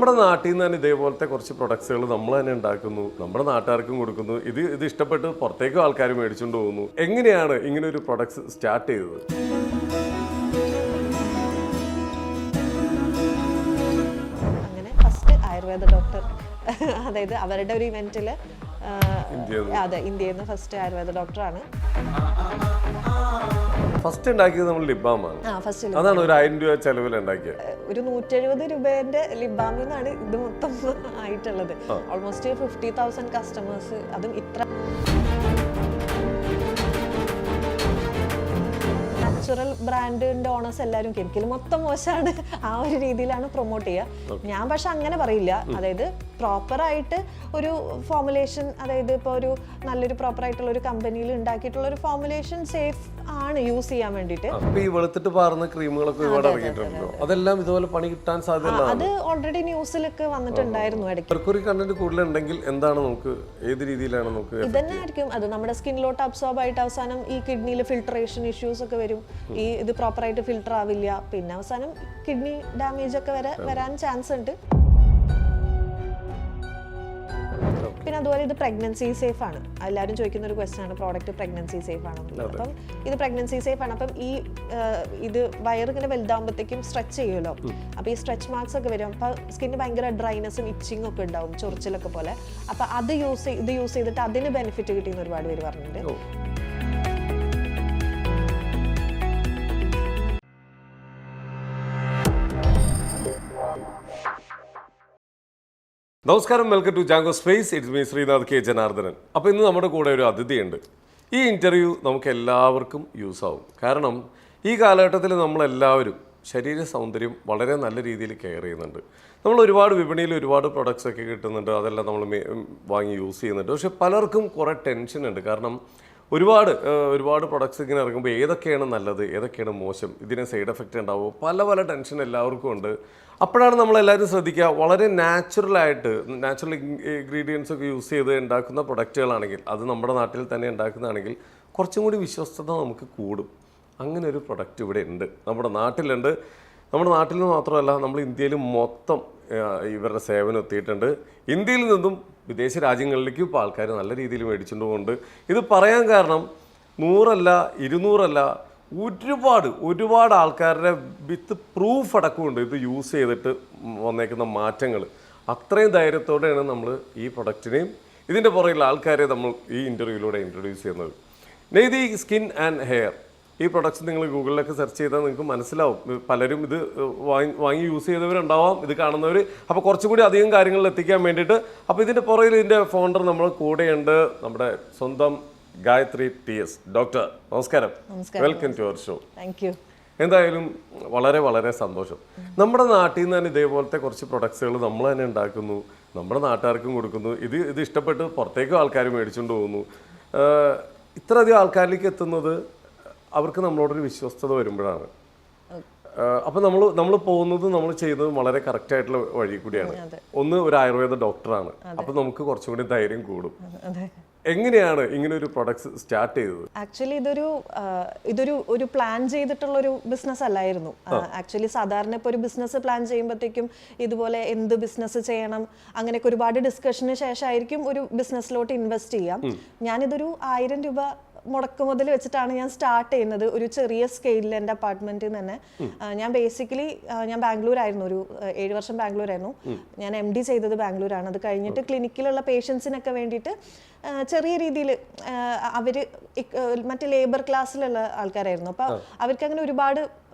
നമ്മുടെ നാട്ടിൽ നിന്ന് തന്നെ ഇതേപോലത്തെ കുറച്ച് പ്രൊഡക്ട്സുകൾ നമ്മൾ തന്നെ ഉണ്ടാക്കുന്നു, നമ്മുടെ നാട്ടുകാർക്കും കൊടുക്കുന്നു. ഇത് ഇഷ്ടപ്പെട്ട് പുറത്തേക്കും ആൾക്കാർ മേടിച്ചുകൊണ്ട് പോകുന്നു. എങ്ങനെയാണ് ഇങ്ങനെ ഒരു പ്രൊഡക്ട്സ് സ്റ്റാർട്ട് ചെയ്തത്? അങ്ങനെ ഫസ്റ്റ് ആയുർവേദ ഡോക്ടർ, അതായത് അവരുടെ ഒരു ഇവന്റിൽ, അതെ, ഇന്ത്യയിൽ നിന്ന് ഫസ്റ്റ് ആയുർവേദ ഡോക്ടറാണ്. ഫസ്റ്റ് ഉണ്ടാക്കിയത് നമ്മൾ ലിബാമാണ്. അതാണ് ഒരു 1000 രൂപ ചെലവിൽ ഉണ്ടാക്കിയത്. ഒരു 170 രൂപേന്റെ ലിബാമിന്നാണ് ഇത് മൊത്തം ആയിട്ടുള്ളത്. Almost 50,000 customers. അതും ഇത്ര നാച്ചുറൽ ബ്രാൻഡിന്റെ ഓണേഴ്സ് എല്ലാവരും കെമിക്കൽ മൊത്തം മോശമാണ്, ആ ഒരു രീതിയിലാണ് പ്രൊമോട്ട് ചെയ്യുക. ഞാൻ പക്ഷെ അങ്ങനെ പറയില്ല. അതായത് പ്രോപ്പർ ആയിട്ട് ഒരു ഫോർമുലേഷൻ, അതായത് ഇപ്പോൾ ഒരു നല്ലൊരു പ്രോപ്പർ ആയിട്ടുള്ള ഒരു കമ്പനിയിൽ ഉണ്ടാക്കിയിട്ടുള്ള ഒരു ഫോർമുലേഷൻ സേഫ് ആണ് യൂസ് ചെയ്യാൻ വേണ്ടിയിട്ട്. ഈ വെളുത്തിട്ട് പാറുന്ന ക്രീമുകളൊക്കെ ഒരുപാട് ഇറങ്ങിയിട്ടുണ്ടല്ലോ, അതെല്ലാം ഇതുപോലെ പണി കിട്ടാൻ സാധ്യത? അത് ഓൾറെഡി ന്യൂസിലൊക്കെ വന്നിട്ടുണ്ടായിരുന്നു ഇടയ്ക്ക്. മെർക്കുറി കണ്ടന്റ് കൂടുതലുണ്ടെങ്കിൽ എന്താണ് നമുക്ക്, ഏത് രീതിയിലാണ് നമുക്ക് ഇതന്നെ ആയിരിക്കും അത് നമ്മുടെ സ്കിന്നിലോട്ട് അബ്സോർബ് ആയിട്ട് അവസാനം ഈ കിഡ്നിയിൽ ഫിൽട്രേഷൻ ഇഷ്യൂസ് ഒക്കെ വരും. ഇത് പ്രോപ്പർ ആയിട്ട് ഫിൽട്ടർ ആവില്ല, പിന്നെ അവസാനം കിഡ്നി ഡാമേജ് ഒക്കെ വരാൻ ചാൻസ് ഉണ്ട്. പിന്നെ അതുപോലെ ഇത് പ്രഗ്നൻസി സേഫ് ആണ്. എല്ലാവരും ചോദിക്കുന്ന ഒരു ക്വസ്റ്റ്യൻ ആണ്, പ്രോഡക്റ്റ് പ്രഗ്നൻസി സേഫ് ആണെന്നുള്ളത്. അപ്പം ഇത് പ്രഗ്നൻസി സേഫ് ആണ്. അപ്പം ഇത് വയറിങ്ങനെ വലുതാകുമ്പോഴത്തേക്കും സ്ട്രെച്ച് ചെയ്യുമല്ലോ, അപ്പോൾ ഈ സ്ട്രെച്ച് മാർക്സ് ഒക്കെ വരും. അപ്പോൾ സ്കിന്നിന് ഭയങ്കര ഡ്രൈനെസ്സും ഇച്ചിങ് ഒക്കെ ഉണ്ടാവും, ചൊറിച്ചിലൊക്കെ പോലെ. അപ്പോൾ ഇത് യൂസ് ചെയ്തിട്ട് അതിന് ബെനിഫിറ്റ് കിട്ടിയെന്ന് ഒരുപാട് പേര് പറഞ്ഞിട്ടുണ്ട്. നമസ്കാരം, welcome to Jango Space. It's me Sreenath K Janardhanan. അപ്പോൾ ഇന്ന് നമ്മുടെ കൂടെ ഒരു അതിഥിയുണ്ട്. ഈ ഇൻ്റർവ്യൂ നമുക്ക് എല്ലാവർക്കും യൂസ് ആവും. കാരണം ഈ കാലഘട്ടത്തിൽ നമ്മളെല്ലാവരും ശരീര സൗന്ദര്യം വളരെ നല്ല രീതിയിൽ കെയർ ചെയ്യുന്നുണ്ട്. നമ്മൾ ഒരുപാട് വിപണിയിൽ ഒരുപാട് പ്രൊഡക്ട്സ് ഒക്കെ കിട്ടുന്നുണ്ട്, അതെല്ലാം നമ്മൾ വാങ്ങി യൂസ് ചെയ്യുന്നുണ്ട്. പക്ഷെ പലർക്കും കുറേ ടെൻഷൻ ഉണ്ട്. കാരണം ഒരുപാട് പ്രൊഡക്ട്സ് ഇങ്ങനെ ഇറങ്ങുമ്പോൾ ഏതൊക്കെയാണ് നല്ലത്, ഏതൊക്കെയാണ് മോശം, ഇതിന് സൈഡ് എഫക്റ്റ് ഉണ്ടാവുമോ, പല ടെൻഷൻ എല്ലാവർക്കും ഉണ്ട്. അപ്പോഴാണ് നമ്മളെല്ലാവരും ശ്രദ്ധിക്കുക, വളരെ നാച്ചുറൽ ഇൻഗ്രീഡിയൻസ് ഒക്കെ യൂസ് ചെയ്ത് ഉണ്ടാക്കുന്ന പ്രൊഡക്റ്റുകളാണെങ്കിൽ, അത് നമ്മുടെ നാട്ടിൽ തന്നെ ഉണ്ടാക്കുന്നതാണെങ്കിൽ കുറച്ചും കൂടി വിശ്വസ്തത നമുക്ക് കൂടും. അങ്ങനെ ഒരു പ്രൊഡക്റ്റ് ഇവിടെ ഉണ്ട്, നമ്മുടെ നാട്ടിലുണ്ട്. നമ്മുടെ നാട്ടിൽ നിന്ന് മാത്രമല്ല, നമ്മൾ ഇന്ത്യയിൽ മൊത്തം ഇവരുടെ സേവനം എത്തിയിട്ടുണ്ട്. ഇന്ത്യയിൽ നിന്നും വിദേശ രാജ്യങ്ങളിലേക്കും ഇപ്പോൾ ആൾക്കാർ നല്ല രീതിയിൽ മേടിച്ചുകൊണ്ട് പോകുന്നുണ്ട്. ഇത് പറയാൻ കാരണം 100 അല്ല 200 അല്ല, ഒരുപാട് ആൾക്കാരുടെ വിത്ത് പ്രൂഫ് അടക്കമുണ്ട് ഇത് യൂസ് ചെയ്തിട്ട് വന്നേക്കുന്ന മാറ്റങ്ങൾ. അത്രയും ധൈര്യത്തോടെയാണ് നമ്മൾ ഈ പ്രൊഡക്റ്റിനെയും ഇതിൻ്റെ പുറകിലുള്ള ആൾക്കാരെ നമ്മൾ ഈ ഇൻ്റർവ്യൂയിലൂടെ ഇൻട്രൊഡ്യൂസ് ചെയ്യുന്നത്. നെയ്തി സ്കിൻ ആൻഡ് ഹെയർ, ഈ പ്രൊഡക്ട്സ് നിങ്ങൾ ഗൂഗിളിലൊക്കെ സെർച്ച് ചെയ്താൽ നിങ്ങൾക്ക് മനസ്സിലാവും. പലരും ഇത് വാങ്ങി യൂസ് ചെയ്തവരുണ്ടാവാം, ഇത് കാണുന്നവർ. അപ്പോൾ കുറച്ചും കൂടി അധികം കാര്യങ്ങളിൽ എത്തിക്കാൻ വേണ്ടിയിട്ട്, അപ്പോൾ ഇതിൻ്റെ പുറകിൽ ഇതിൻ്റെ ഫൗണ്ടർ നമ്മൾ കൂടെയുണ്ട്, നമ്മുടെ സ്വന്തം ഗായത്രി TS. ഡോക്ടർ നമസ്കാരം, welcome to our show. Thank you. എന്തായാലും വളരെ സന്തോഷം. നമ്മുടെ നാട്ടിൽ നിന്ന് തന്നെ ഇതേപോലത്തെ കുറച്ച് പ്രൊഡക്ട്സുകൾ നമ്മൾ തന്നെ ഉണ്ടാക്കുന്നു, നമ്മുടെ നാട്ടുകാർക്കും കൊടുക്കുന്നു. ഇത് ഇഷ്ടപ്പെട്ട് പുറത്തേക്കും ആൾക്കാർ മേടിച്ചുകൊണ്ട് പോകുന്നു. ഇത്രയധികം ആൾക്കാരിലേക്ക് എത്തുന്നത് അവർക്ക് നമ്മളോടൊരു വിശ്വസ്തത വരുമ്പോഴാണ്. അപ്പം നമ്മൾ പോകുന്നത്, നമ്മൾ ചെയ്യുന്നത് വളരെ കറക്റ്റ് ആയിട്ടുള്ള വഴി കൂടിയാണ്. ഒന്ന്, ഒരു ആയുർവേദ ഡോക്ടറാണ്, അപ്പം നമുക്ക് കുറച്ചും കൂടി ധൈര്യം കൂടും. എങ്ങനെയാണ് ഇങ്ങനെ ഒരു പ്രൊഡക്ട്സ് സ്റ്റാർട്ട് ചെയ്തത്? ആക്ച്വലി ഇതൊരു പ്ലാൻ ചെയ്തിട്ടുള്ള ഒരു ബിസിനസ് അല്ലായിരുന്നു. ആക്ച്വലി സാധാരണ ഇപ്പോൾ ഒരു ബിസിനസ് പ്ലാൻ ചെയ്യുമ്പോഴത്തേക്കും ഇതുപോലെ എന്ത് ബിസിനസ് ചെയ്യണം അങ്ങനെയൊക്കെ ഒരുപാട് ഡിസ്കഷന് ശേഷമായിരിക്കും ഒരു ബിസിനസ്സിലോട്ട് ഇൻവെസ്റ്റ് ചെയ്യാം. ഞാനിതൊരു 1000 രൂപ മുടക്കുമുതൽ വെച്ചിട്ടാണ് ഞാൻ സ്റ്റാർട്ട് ചെയ്യുന്നത്, ഒരു ചെറിയ സ്കെയിലിൽ എൻ്റെ അപ്പാർട്ട്മെന്റിൽ തന്നെ. ഞാൻ ബാംഗ്ലൂരായിരുന്നു, ഒരു 7 വർഷം ബാംഗ്ലൂരായിരുന്നു. ഞാൻ MD ചെയ്തത് ബാംഗ്ലൂരാണ്. അത് കഴിഞ്ഞിട്ട് ക്ലിനിക്കിലുള്ള പേഷ്യൻസിനൊക്കെ വേണ്ടിയിട്ട് ചെറിയ രീതിയിൽ, അവര് മറ്റേ ലേബർ ക്ലാസ്സിലുള്ള ആൾക്കാരായിരുന്നു. അപ്പോൾ അവർക്ക് അങ്ങനെ ഒരുപാട്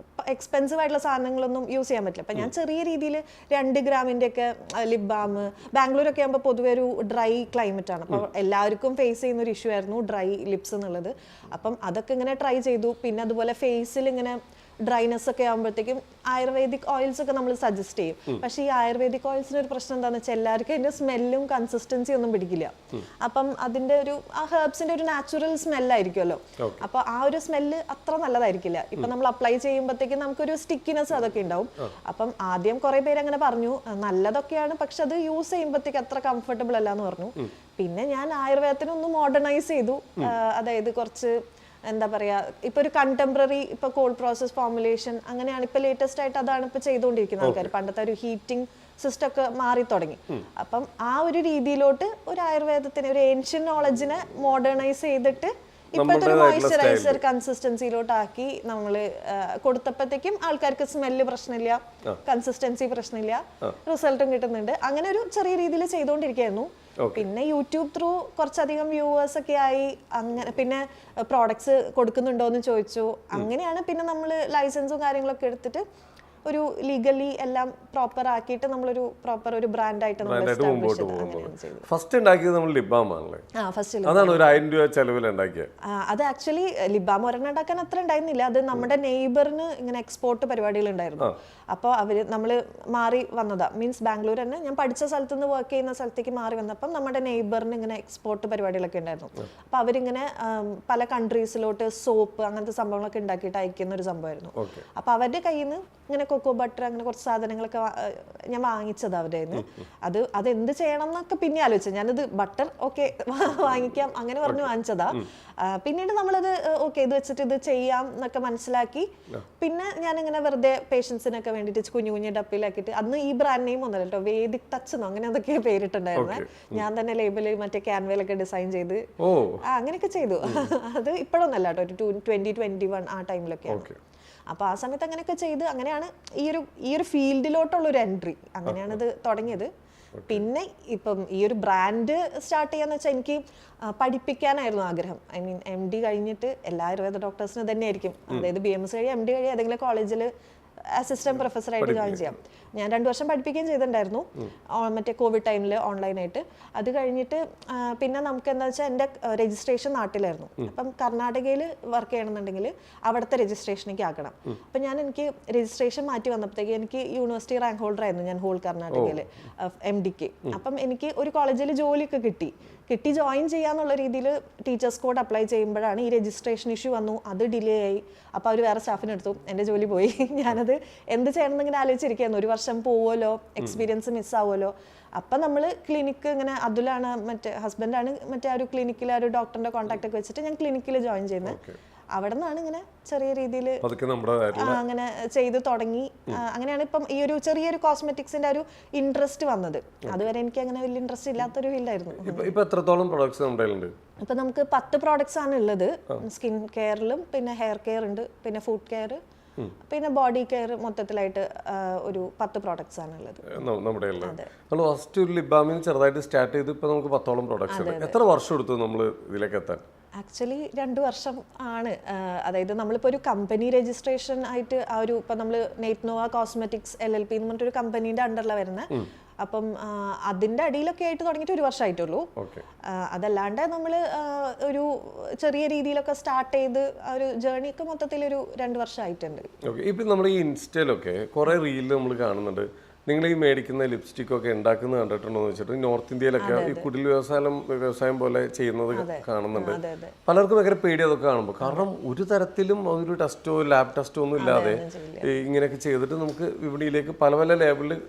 എക്സ്പെൻസീവ് ആയിട്ടുള്ള സാധനങ്ങളൊന്നും യൂസ് ചെയ്യാൻ പറ്റില്ല. അപ്പം ഞാൻ ചെറിയ രീതിയിൽ 2 ഗ്രാമിൻ്റെ ഒക്കെ ലിപ് ബാം, ബാംഗ്ലൂരൊക്കെ ആകുമ്പോൾ പൊതുവെ ഒരു ഡ്രൈ ക്ലൈമറ്റ് ആണ്, അപ്പോൾ എല്ലാവർക്കും ഫേസ് ചെയ്യുന്ന ഒരു ഇഷ്യൂ ആയിരുന്നു ഡ്രൈ ലിപ്സ് എന്നുള്ളത്. അപ്പം അതൊക്കെ ഇങ്ങനെ ട്രൈ ചെയ്തു. പിന്നെ അതുപോലെ ഫേസിൽ ഇങ്ങനെ ഡ്രൈനെസ് ഒക്കെ ആകുമ്പോഴത്തേക്കും ആയുർവേദിക് ഓയിൽസ് ഒക്കെ നമ്മൾ സജസ്റ്റ് ചെയ്യും. പക്ഷേ ഈ ആയുർവേദിക് ഓയിൽസിന് ഒരു പ്രശ്നം എന്താണെന്ന് വെച്ചാൽ എല്ലാവർക്കും അതിൻ്റെ സ്മെല്ലും കൺസിസ്റ്റൻസി ഒന്നും പിടിക്കില്ല. അപ്പം അതിൻ്റെ ആ ഹെർബ്സിൻ്റെ ഒരു നാച്ചുറൽ സ്മെല്ലായിരിക്കുമല്ലോ, അപ്പോൾ ആ ഒരു സ്മെല്ല് അത്ര നല്ലതായിരിക്കില്ല. ഇപ്പം നമ്മൾ അപ്ലൈ ചെയ്യുമ്പോഴത്തേക്കും നമുക്കൊരു സ്റ്റിക്കിനെസ് അതൊക്കെ ഉണ്ടാവും. അപ്പം ആദ്യം കുറേ പേര് അങ്ങനെ പറഞ്ഞു നല്ലതൊക്കെയാണ്, പക്ഷെ അത് യൂസ് ചെയ്യുമ്പോഴത്തേക്ക് അത്ര കംഫർട്ടബിൾ അല്ല എന്ന് പറഞ്ഞു. പിന്നെ ഞാൻ ആയുർവേദത്തിനൊന്ന് മോഡേണൈസ് ചെയ്തു. അതായത് കുറച്ച് എന്താ പറയുക, ഇപ്പോൾ ഒരു കണ്ടംപററി, ഇപ്പോൾ കോൾഡ് പ്രോസസ് ഫോർമുലേഷൻ അങ്ങനെയാണ് ഇപ്പോൾ ലേറ്റസ്റ്റ് ആയിട്ട്, അതാണ് ഇപ്പോൾ ചെയ്തുകൊണ്ടിരിക്കുന്ന ആൾക്കാർ. പണ്ടത്തെ ഒരു ഹീറ്റിംഗ് സിസ്റ്റം ഒക്കെ മാറി തുടങ്ങി. അപ്പം ആ ഒരു രീതിയിലോട്ട് ഒരു ആയുർവേദത്തിന് ഒരു ഏൻഷ്യൻ നോളജിനെ മോഡേണൈസ് ചെയ്തിട്ട് ഇപ്പോഴത്തെ ഒരു മോയ്സ്ചറൈസർ കൺസിസ്റ്റൻസിയിലോട്ടാക്കി നമ്മൾ കൊടുത്തപ്പോഴത്തേക്കും ആൾക്കാർക്ക് സ്മെല്ല് പ്രശ്നമില്ല, കൺസിസ്റ്റൻസി പ്രശ്നമില്ല, റിസൾട്ടും കിട്ടുന്നുണ്ട്. അങ്ങനെ ഒരു ചെറിയ രീതിയിൽ ചെയ്തുകൊണ്ടിരിക്കുകയായിരുന്നു. പിന്നെ യൂട്യൂബ് ത്രൂ കുറച്ചധികം വ്യൂവേഴ്സ് ഒക്കെ ആയി. അങ്ങനെ പിന്നെ പ്രോഡക്ട്സ് കൊടുക്കുന്നുണ്ടോ എന്ന് ചോദിച്ചു. അങ്ങനെയാണ് പിന്നെ നമ്മൾ ലൈസൻസും കാര്യങ്ങളൊക്കെ എടുത്തിട്ട് ഒരു ലീഗലി എല്ലാം പ്രോപ്പർ ആക്കിയിട്ട് നമ്മളൊരു പ്രോപ്പർ ഒരു ബ്രാൻഡായിട്ട് ഫസ്റ്റ് ഉണ്ടാക്കിയത് നമ്മൾ ലിബാം ആണല്ലേ? അതാണ് ഒരു 1000 രൂപ ചെലവിൽ ഉണ്ടാക്കിയത്. അത് ആക്ച്വലി ലിബാം ഒരെണ്ണം ഉണ്ടാക്കാൻ അത്ര ഉണ്ടായിരുന്നില്ല. അത് നമ്മുടെ നെയ്ബറിന് ഇങ്ങനെ എക്സ്പോർട്ട് പരിപാടികൾ ഉണ്ടായിരുന്നു. അപ്പോൾ നമ്മൾ മാറി വന്നതാ, മീൻസ് ബാംഗ്ലൂർ തന്നെ ഞാൻ പഠിച്ച സ്ഥലത്ത് നിന്ന് വർക്ക് ചെയ്യുന്ന സ്ഥലത്തേക്ക് മാറി വന്നപ്പം നമ്മുടെ നെയ്ബറിന് ഇങ്ങനെ എക്സ്പോർട്ട് പരിപാടികളൊക്കെ ഉണ്ടായിരുന്നു. അപ്പോൾ അവരിങ്ങനെ പല കൺട്രീസിലോട്ട് സോപ്പ് അങ്ങനത്തെ സംഭവങ്ങളൊക്കെ ഉണ്ടാക്കിയിട്ട് അയക്കുന്ന ഒരു സംഭവമായിരുന്നു. അപ്പോൾ അവരുടെ കയ്യിൽ നിന്ന് ഇങ്ങനെ കൊക്കോ ബട്ടർ അങ്ങനെ കുറച്ച് സാധനങ്ങളൊക്കെ ഞാൻ വാങ്ങിച്ചത് അവരുടെ നിന്ന്. അതെന്ത് ചെയ്യണം എന്നൊക്കെ പിന്നെ ആലോചിച്ചു. ഞാനത് ബട്ടർ ഓക്കെ വാങ്ങിക്കാം അങ്ങനെ പറഞ്ഞ് വാങ്ങിച്ചതാ. പിന്നീട് നമ്മളത് ഓക്കെ ഇത് വെച്ചിട്ട് ഇത് ചെയ്യാം എന്നൊക്കെ മനസ്സിലാക്കി. പിന്നെ ഞാനിങ്ങനെ വെറുതെ പേഷ്യൻസിനൊക്കെ വേണ്ടിയിട്ട് കുഞ്ഞു കുഞ്ഞു ഡപ്പിലാക്കിയിട്ട്, അന്ന് ഈ ബ്രാൻഡ് നെയിം ഒന്നല്ല കേട്ടോ, വേദിക് ടച്ച് എന്നോ അങ്ങനെ അതൊക്കെ പേരിട്ടുണ്ടായിരുന്നേ. ഞാൻ തന്നെ ലേബിള് മറ്റേ ക്യാൻവയിലൊക്കെ ഡിസൈൻ ചെയ്ത് അങ്ങനെയൊക്കെ ചെയ്തു. അത് ഇപ്പോഴൊന്നല്ല കേട്ടോ, ഒരു 2021 ആ ടൈമിലൊക്കെയാണ്. അപ്പോൾ ആ സമയത്ത് അങ്ങനെയൊക്കെ ചെയ്ത് അങ്ങനെയാണ് ഈ ഒരു ഫീൽഡിലോട്ടുള്ള ഒരു എൻട്രി, അങ്ങനെയാണ് ഇത് തുടങ്ങിയത്. പിന്നെ ഇപ്പം ഈ ഒരു ബ്രാൻഡ് സ്റ്റാർട്ട് ചെയ്യാന്ന് വെച്ചാൽ എനിക്ക് പഠിപ്പിക്കാനായിരുന്നു ആഗ്രഹം. ഐ മീൻ MD കഴിഞ്ഞിട്ട് എല്ലാ ആയുർവേദ ഡോക്ടേഴ്സിനും തന്നെ ആയിരിക്കും, അതായത് BMS കഴിയും MD കഴിയും ഏതെങ്കിലും കോളേജിൽ അസിസ്റ്റന്റ് പ്രൊഫസറായിട്ട് ജോയിൻ ചെയ്യാം. ഞാൻ 2 വർഷം പഠിപ്പിക്കുകയും ചെയ്തിട്ടുണ്ടായിരുന്നു മറ്റേ കോവിഡ് ടൈമിൽ ഓൺലൈനായിട്ട്. അത് കഴിഞ്ഞിട്ട് പിന്നെ നമുക്ക് എന്താ വെച്ചാൽ എൻ്റെ രജിസ്ട്രേഷൻ നാട്ടിലായിരുന്നു. അപ്പം കർണാടകയിൽ വർക്ക് ചെയ്യണമെന്നുണ്ടെങ്കിൽ അവിടുത്തെ രജിസ്ട്രേഷനേക്ക് ആക്കണം. അപ്പം എനിക്ക് രജിസ്ട്രേഷൻ മാറ്റി വന്നപ്പോഴത്തേക്ക് എനിക്ക് യൂണിവേഴ്സിറ്റി റാങ്ക് ഹോൾഡർ ആയിരുന്നു ഞാൻ ഹോൾ കർണാടകയിൽ MDക്ക്. അപ്പം എനിക്ക് ഒരു കോളേജിൽ ജോലിയൊക്കെ കിട്ടി ജോയിൻ ചെയ്യാന്നുള്ള രീതിയിൽ ടീച്ചേഴ്സ് കോഡ് അപ്ലൈ ചെയ്യുമ്പോഴാണ് ഈ രജിസ്ട്രേഷൻ ഇഷ്യൂ വന്നു. അത് ഡിലേ ആയി. അപ്പോൾ അവർ വേറെ സ്റ്റാഫിനെ എടുത്തു, എൻ്റെ ജോലി പോയി. ഞാനത് എന്ത് ചെയ്യണം എന്നിങ്ങനെ ആലോചിച്ചിരിക്കുകയായിരുന്നു. 1 വർഷം പോവുമല്ലോ, എക്സ്പീരിയൻസ് മിസ്സാവുമല്ലോ. അപ്പം നമ്മൾ ക്ലിനിക്ക് ഇങ്ങനെ അതുലാണ് മറ്റേ ഹസ്ബൻഡാണ് മറ്റേ ആ ഒരു ക്ലിനിക്കിൽ ആ ഒരു ഡോക്ടറിൻ്റെ കോൺടാക്ട് ഒക്കെ വെച്ചിട്ട് ഞാൻ ക്ലിനിക്കിൽ ജോയിൻ ചെയ്യുന്നത്. അവിടെ നിന്നാണ് ഇങ്ങനെ ചെറിയ രീതിയിൽ അങ്ങനെ ചെയ്ത് തുടങ്ങി. അങ്ങനെയാണ് ഇപ്പം ഈ ഒരു ചെറിയൊരു കോസ്മെറ്റിക്സിന്റെ ഒരു ഇൻട്രസ്റ്റ് വന്നത്. അതുവരെ എനിക്ക് അങ്ങനെ വലിയ ഇൻട്രസ്റ്റ് ഇല്ലാത്തൊരു ഫീൽഡായിരുന്നു. ഇപ്പൊ നമുക്ക് 10 പ്രോഡക്ട്സ് ആണ് ഉള്ളത്. സ്കിൻ കെയറിലും പിന്നെ ഹെയർ കെയർ ഉണ്ട്, പിന്നെ ഫുഡ് കെയർ, പിന്നെ ബോഡി കെയർ, മൊത്തത്തിലായിട്ട് ഒരു 10 പ്രോഡക്ട്സ് ആണ് ഉള്ളത് നമ്മുടെ. ഫസ്റ്റ് ലിബാമിൽ ചെറുതായിട്ട് സ്റ്റാർട്ട് ചെയ്ത് ഇപ്പൊ നമുക്ക് 10ഓളം പ്രോഡക്ട്സ് ഉണ്ട്. എത്ര വർഷം എടുത്തു നമ്മൾ ഇതിലേക്ക് എത്താൻ? ആക്ച്വലി 2 വർഷം ആണ്. അതായത് നമ്മളിപ്പോൾ ഒരു കമ്പനി രജിസ്ട്രേഷൻ ആയിട്ട് ആ ഒരു ഇപ്പം നമ്മൾ നെയ്റ്റ്നോവ കോസ്മെറ്റിക്സ് LLP എന്ന് പറഞ്ഞിട്ടൊരു കമ്പനീൻ്റെ അണ്ടറിലാണ് വരുന്നത്. അപ്പം അതിൻ്റെ അടിയിലൊക്കെ ആയിട്ട് തുടങ്ങിയിട്ട് 1 വർഷമായിട്ടുള്ളൂ. അതല്ലാണ്ട് നമ്മൾ ഒരു ചെറിയ രീതിയിലൊക്കെ സ്റ്റാർട്ട് ചെയ്ത് ആ ഒരു ജേർണിക്ക് മൊത്തത്തിലൊരു 2 വർഷമായിട്ടുണ്ട്. ഇപ്പം നമ്മൾ ഈ ഇൻസ്റ്റയിലൊക്കെ കുറേ റീലിൽ നമ്മൾ കാണുന്നുണ്ട്, നിങ്ങൾ ഈ മേടിക്കുന്ന ലിപ്സ്റ്റിക് ഒക്കെ ഉണ്ടാക്കുന്നത് കണ്ടിട്ടുണ്ടോ എന്ന് വെച്ചിട്ട് നോർത്ത് ഇന്ത്യയിലൊക്കെ ഈ കുടിൽ വ്യവസായം പോലെ ചെയ്യുന്നത് കാണുന്നുണ്ട്. പലർക്കും ഭയങ്കര പേടി അതൊക്കെ കാണുമ്പോൾ. കാരണം ഒരു തരത്തിലും അതൊരു ടെസ്റ്റോ ലാബ് ടെസ്റ്റോ ഒന്നും ഇല്ലാതെ ഇങ്ങനെയൊക്കെ ചെയ്തിട്ട് നമുക്ക് വിപണിയിലേക്ക് പല പല ലേബിളിൽ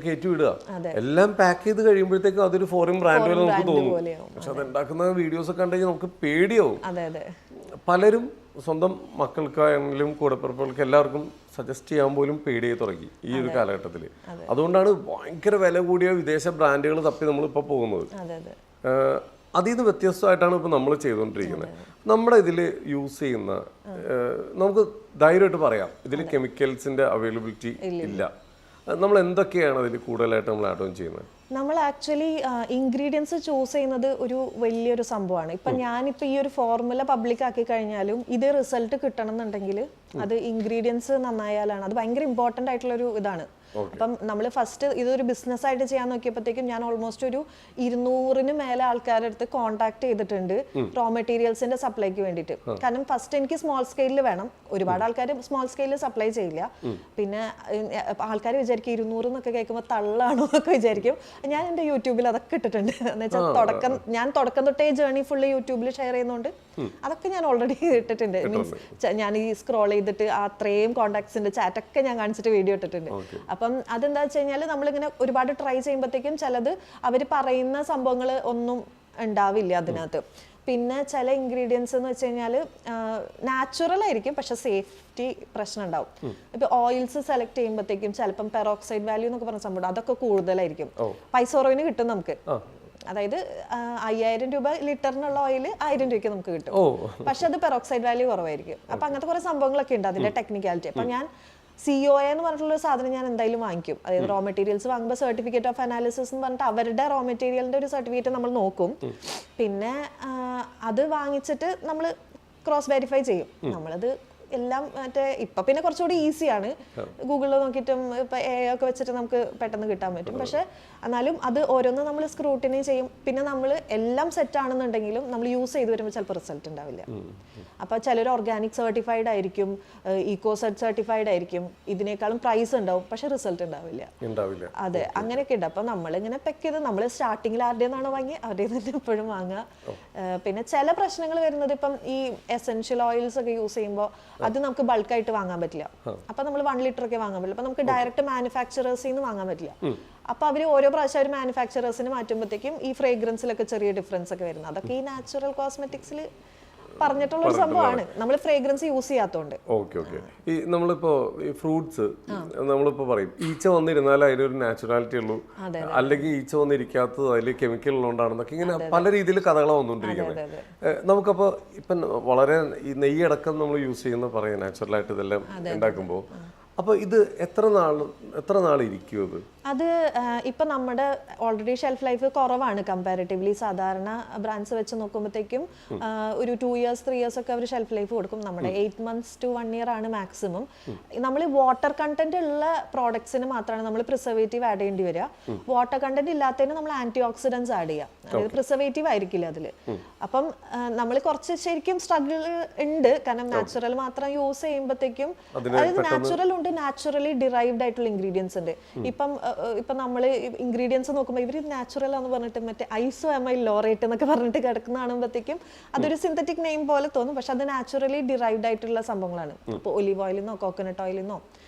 കയറ്റി വിടുക. എല്ലാം പാക്ക് ചെയ്ത് കഴിയുമ്പോഴത്തേക്കും അതൊരു ഫോറിൻ ബ്രാൻഡ് പോലെ നമുക്ക് തോന്നും. പക്ഷെ അത് ഉണ്ടാക്കുന്ന വീഡിയോസ് ഒക്കെ കണ്ടുകഴിഞ്ഞാൽ നമുക്ക് പേടിയാവും. പലരും സ്വന്തം മക്കൾക്കാണെങ്കിലും കൂടപ്പിറപ്പുകൾക്ക് എല്ലാവർക്കും സജസ്റ്റ് ചെയ്യാൻ പോലും പേടിയായി തുടങ്ങി ഈ ഒരു കാലഘട്ടത്തിൽ. അതുകൊണ്ടാണ് ഭയങ്കര വില കൂടിയ വിദേശ ബ്രാൻഡുകൾ തപ്പി നമ്മളിപ്പോൾ പോകുന്നത്. അതിൽ നിന്ന് വ്യത്യസ്തമായിട്ടാണ് ഇപ്പോൾ നമ്മൾ ചെയ്തുകൊണ്ടിരിക്കുന്നത്. നമ്മുടെ ഇതിൽ യൂസ് ചെയ്യുന്ന നമുക്ക് ധൈര്യമായിട്ട് പറയാം, ഇതിൽ കെമിക്കൽസിൻ്റെ അവൈലബിലിറ്റി ഇല്ല. നമ്മൾ എന്തൊക്കെയാണ് അതിൽ കൂടുതലായിട്ട് നമ്മൾ ആഡ് ഓൺ ചെയ്യുന്നത്? നമ്മൾ ആക്ച്വലി ഇൻഗ്രീഡിയൻസ് ചൂസ് ചെയ്യുന്നത് ഒരു വലിയൊരു സംഭവമാണ്. ഇപ്പം ഞാനിപ്പോൾ ഈ ഒരു ഫോർമുല പബ്ലിക് ആക്കി കഴിഞ്ഞാലും ഇതേ റിസൾട്ട് കിട്ടണം എന്നുണ്ടെങ്കിൽ അത് ഇൻഗ്രീഡിയൻസ് നന്നായാലാണ്. അത് ഭയങ്കര ഇമ്പോർട്ടൻ്റ് ആയിട്ടുള്ളൊരു ഇതാണ്. അപ്പം നമ്മൾ ഫസ്റ്റ് ഇതൊരു ബിസിനസ്സായിട്ട് ചെയ്യാൻ നോക്കിയപ്പോഴത്തേക്കും ഞാൻ ഓൾമോസ്റ്റ് ഒരു 200-ന് മേലെ ആൾക്കാരുടെ അടുത്ത് കോൺടാക്ട് ചെയ്തിട്ടുണ്ട് റോ മെറ്റീരിയൽസിന്റെ സപ്ലൈക്ക് വേണ്ടിയിട്ട്. കാരണം ഫസ്റ്റ് എനിക്ക് സ്മോൾ സ്കെയിലിൽ വേണം. ഒരുപാട് ആൾക്കാർ സ്മോൾ സ്കെയിലിൽ സപ്ലൈ ചെയ്യില്ല. പിന്നെ ആൾക്കാർ വിചാരിക്കും 200 എന്നൊക്കെ കേൾക്കുമ്പോൾ തള്ളാണോ എന്നൊക്കെ വിചാരിക്കും. ഞാൻ എൻ്റെ യൂട്യൂബിൽ അതൊക്കെ ഇട്ടിട്ടുണ്ട്. എന്ന് വെച്ചാൽ ഞാൻ തുടക്കം തൊട്ടേ ജേർണി ഫുള്ള് യൂട്യൂബിൽ ഷെയർ ചെയ്യുന്നതുകൊണ്ട് അതൊക്കെ ഞാൻ ഓൾറെഡി ഇട്ടിട്ടുണ്ട്. മീൻസ് ഞാൻ ഈ സ്ക്രോൾ ചെയ്തിട്ട് അത്രയും കോൺടാക്ട്സിന്റെ ചാറ്റൊക്കെ ഞാൻ കാണിച്ചിട്ട് വീഡിയോ ഇട്ടിട്ടുണ്ട്. അപ്പം അതെന്താ വെച്ച് കഴിഞ്ഞാൽ നമ്മളിങ്ങനെ ഒരുപാട് ട്രൈ ചെയ്യുമ്പോഴത്തേക്കും ചിലത് അവർ പറയുന്ന സംഭവങ്ങൾ ഒന്നും ഉണ്ടാവില്ല അതിനകത്ത്. പിന്നെ ചില ഇൻഗ്രീഡിയൻസ് എന്ന് വെച്ച് കഴിഞ്ഞാൽ നാച്ചുറൽ ആയിരിക്കും, പക്ഷെ സേഫ്റ്റി പ്രശ്നം ഉണ്ടാവും. ഇപ്പൊ ഓയിൽസ് സെലക്ട് ചെയ്യുമ്പോഴത്തേക്കും ചിലപ്പം പെറോക്സൈഡ് വാല്യൂ എന്നൊക്കെ പറഞ്ഞ സംഭവം അതൊക്കെ കൂടുതലായിരിക്കും. പൈസ കുറവിന് കിട്ടും നമുക്ക്. അതായത് 5000 രൂപ ലിറ്ററിനുള്ള ഓയിൽ 1000 രൂപയ്ക്ക് നമുക്ക് കിട്ടും. പക്ഷെ അത് പെറോക്സൈഡ് വാല്യൂ കുറവായിരിക്കും. അപ്പൊ അങ്ങനത്തെ കുറെ സംഭവങ്ങളൊക്കെ ഉണ്ട് അതിന്റെ ടെക്നിക്കാലിറ്റി. അപ്പൊ ഞാൻ COA എന്ന് പറഞ്ഞിട്ടുള്ള സാധനം ഞാൻ എന്തായാലും വാങ്ങിക്കും. അതായത് റോ മെറ്റീരിയൽസ് വാങ്ങുമ്പോൾ സർട്ടിഫിക്കറ്റ് ഓഫ് അനാലിസിസ് എന്ന് പറഞ്ഞിട്ട് അവരുടെ റോ മെറ്റീരിയലിന്റെ ഒരു സർട്ടിഫിക്കറ്റ് നമ്മൾ നോക്കും. പിന്നെ അത് വാങ്ങിച്ചിട്ട് നമ്മൾ ക്രോസ് വെരിഫൈ ചെയ്യും. നമ്മളത് എല്ലാം മറ്റേ ഇപ്പൊ പിന്നെ കുറച്ചുകൂടി ഈസിയാണ്, ഗൂഗിളിൽ നോക്കിയിട്ടും ഇപ്പൊ AI ഒക്കെ വെച്ചിട്ട് നമുക്ക് പെട്ടെന്ന് കിട്ടാൻ പറ്റും. പക്ഷെ എന്നാലും അത് ഓരോന്ന് നമ്മൾ സ്ക്രൂട്ടിനി ചെയ്യും. പിന്നെ നമ്മൾ എല്ലാം സെറ്റ് ആണെന്നുണ്ടെങ്കിലും നമ്മൾ യൂസ് ചെയ്ത് വരുമ്പോൾ ചിലപ്പോൾ റിസൾട്ട് ഉണ്ടാവില്ല. അപ്പൊ ചിലർ ഓർഗാനിക് സർട്ടിഫൈഡ് ആയിരിക്കും, ഈക്കോ സർട്ടിഫൈഡ് ആയിരിക്കും, ഇതിനേക്കാളും പ്രൈസ് ഉണ്ടാവും, പക്ഷെ റിസൾട്ട് ഉണ്ടാവില്ല. അതെ, അങ്ങനെയൊക്കെ ഉണ്ട്. അപ്പൊ നമ്മളിങ്ങനെ പെക്ക് ചെയ്ത് നമ്മൾ സ്റ്റാർട്ടിങ്ങിൽ ആരുടെ നിന്നാണ് വാങ്ങി അവരുടെ തന്നെ എപ്പോഴും വാങ്ങുക. പിന്നെ ചില പ്രശ്നങ്ങൾ വരുന്നത് ഇപ്പം ഈ എസെൻഷ്യൽ ഓയിൽസ് ഒക്കെ യൂസ് ചെയ്യുമ്പോൾ അത് നമുക്ക് ബൾക്കായിട്ട് വാങ്ങാൻ പറ്റില്ല. അപ്പൊ നമ്മൾ 1 ലിറ്റർ ഒക്കെ വാങ്ങാൻ പറ്റില്ല. അപ്പൊ നമുക്ക് ഡയറക്റ്റ് മാനുഫാക്ചറേഴ്സിൽ നിന്ന് വാങ്ങാൻ പറ്റില്ല. അപ്പൊ അവര് ഓരോ പ്രാവശ്യം ഒരു മാനുഫാക്ചറേഴ്സിന് മാറ്റുമ്പോഴത്തേക്കും ഈ ഫ്രേഗ്രൻസിലൊക്കെ ചെറിയ ഡിഫറൻസ് ഒക്കെ വരുന്നത്. അതൊക്കെ ഈ നാച്ചുറൽ കോസ്മെറ്റിക്സിൽ പറഞ്ഞിട്ടുള്ള ഒരു സംഭവമാണ്. നമ്മൾ ഫ്രേഗ്രൻസ് യൂസ് ചെയ്യാത്തതുകൊണ്ട്. ഈ നമ്മളിപ്പോ ഈ ഫ്രൂട്ട്സ് നമ്മളിപ്പോ പറയും ഈച്ച വന്നിരുന്നാൽ അതിനൊരു നാച്ചുറാലിറ്റി ഉള്ളൂ, അല്ലെങ്കിൽ ഈച്ച വന്നിരിക്കാത്തത് അതിൽ കെമിക്കൽ ഉള്ളതുകൊണ്ടാണെന്നൊക്കെ ഇങ്ങനെ പല രീതിയിൽ കഥകളാണ് വന്നുകൊണ്ടിരിക്കുന്നത്. നമുക്കപ്പോ ഇപ്പം വളരെ ഈ നെയ്യടക്കം നമ്മൾ യൂസ് ചെയ്യുന്ന പറയാം നാച്ചുറലായിട്ട് ഇതെല്ലാം ഉണ്ടാക്കുമ്പോൾ. അപ്പൊ ഇത് എത്ര നാൾ ഇരിക്കും അത്? അത് ഇപ്പൊ നമ്മുടെ ഓൾറെഡി ഷെൽഫ് ലൈഫ് കുറവാണ് കമ്പാരിറ്റീവ്ലി. സാധാരണ ബ്രാൻഡ്സ് വെച്ച് നോക്കുമ്പോഴത്തേക്കും ഒരു 2 years 3 years ഒക്കെ അവർ ഷെൽഫ് ലൈഫ് കൊടുക്കും. നമ്മുടെ 8 months to 1 year ആണ് മാക്സിമം. നമ്മൾ വാട്ടർ കണ്ടന്റ് ഉള്ള പ്രോഡക്ട്സിന് മാത്രമാണ് നമ്മൾ പ്രിസർവേറ്റീവ് ആഡ് ചെയ്യേണ്ടി വരിക. വാട്ടർ കണ്ടന്റ് ഇല്ലാത്തതിന് നമ്മൾ ആന്റി ഓക്സിഡൻസ് ആഡ് ചെയ്യാം. അതായത് പ്രിസർവേറ്റീവ് ആയിരിക്കില്ല അതിൽ. അപ്പം നമ്മൾ കുറച്ച് ശരിക്കും സ്ട്രഗിൾ ഉണ്ട്, കാരണം നാച്ചുറൽ മാത്രം യൂസ് ചെയ്യുമ്പോഴത്തേക്കും അതായത് നാച്ചുറൽ ഉണ്ട്, നാച്ചുറലി ഡിറൈവ്ഡ് ആയിട്ടുള്ള ഇൻഗ്രീഡിയൻസ് ഉണ്ട്. ഇപ്പം നമ്മൾ ഇൻഗ്രീഡിയൻസ് നോക്കുമ്പോൾ ഇവർ നാച്ചുറൽ എന്ന് പറഞ്ഞിട്ട് മറ്റേ ഐസോഅമൈൽ ലോറേറ്റ് എന്നൊക്കെ പറഞ്ഞിട്ട് കിടക്കുന്ന കാണുമ്പോഴത്തേക്കും അതൊരു സിന്തറ്റിക് നെയിം പോലെ തോന്നും, പക്ഷെ അത് നാച്ചുറലി ഡിറൈവ്ഡ് ആയിട്ടുള്ള സംഭവങ്ങളാണ്. ഇപ്പോൾ ഒലിവ് ഓയിലിൽ നിന്നോ കോക്കനട്ട് ഓയിലിൽ നിന്നോ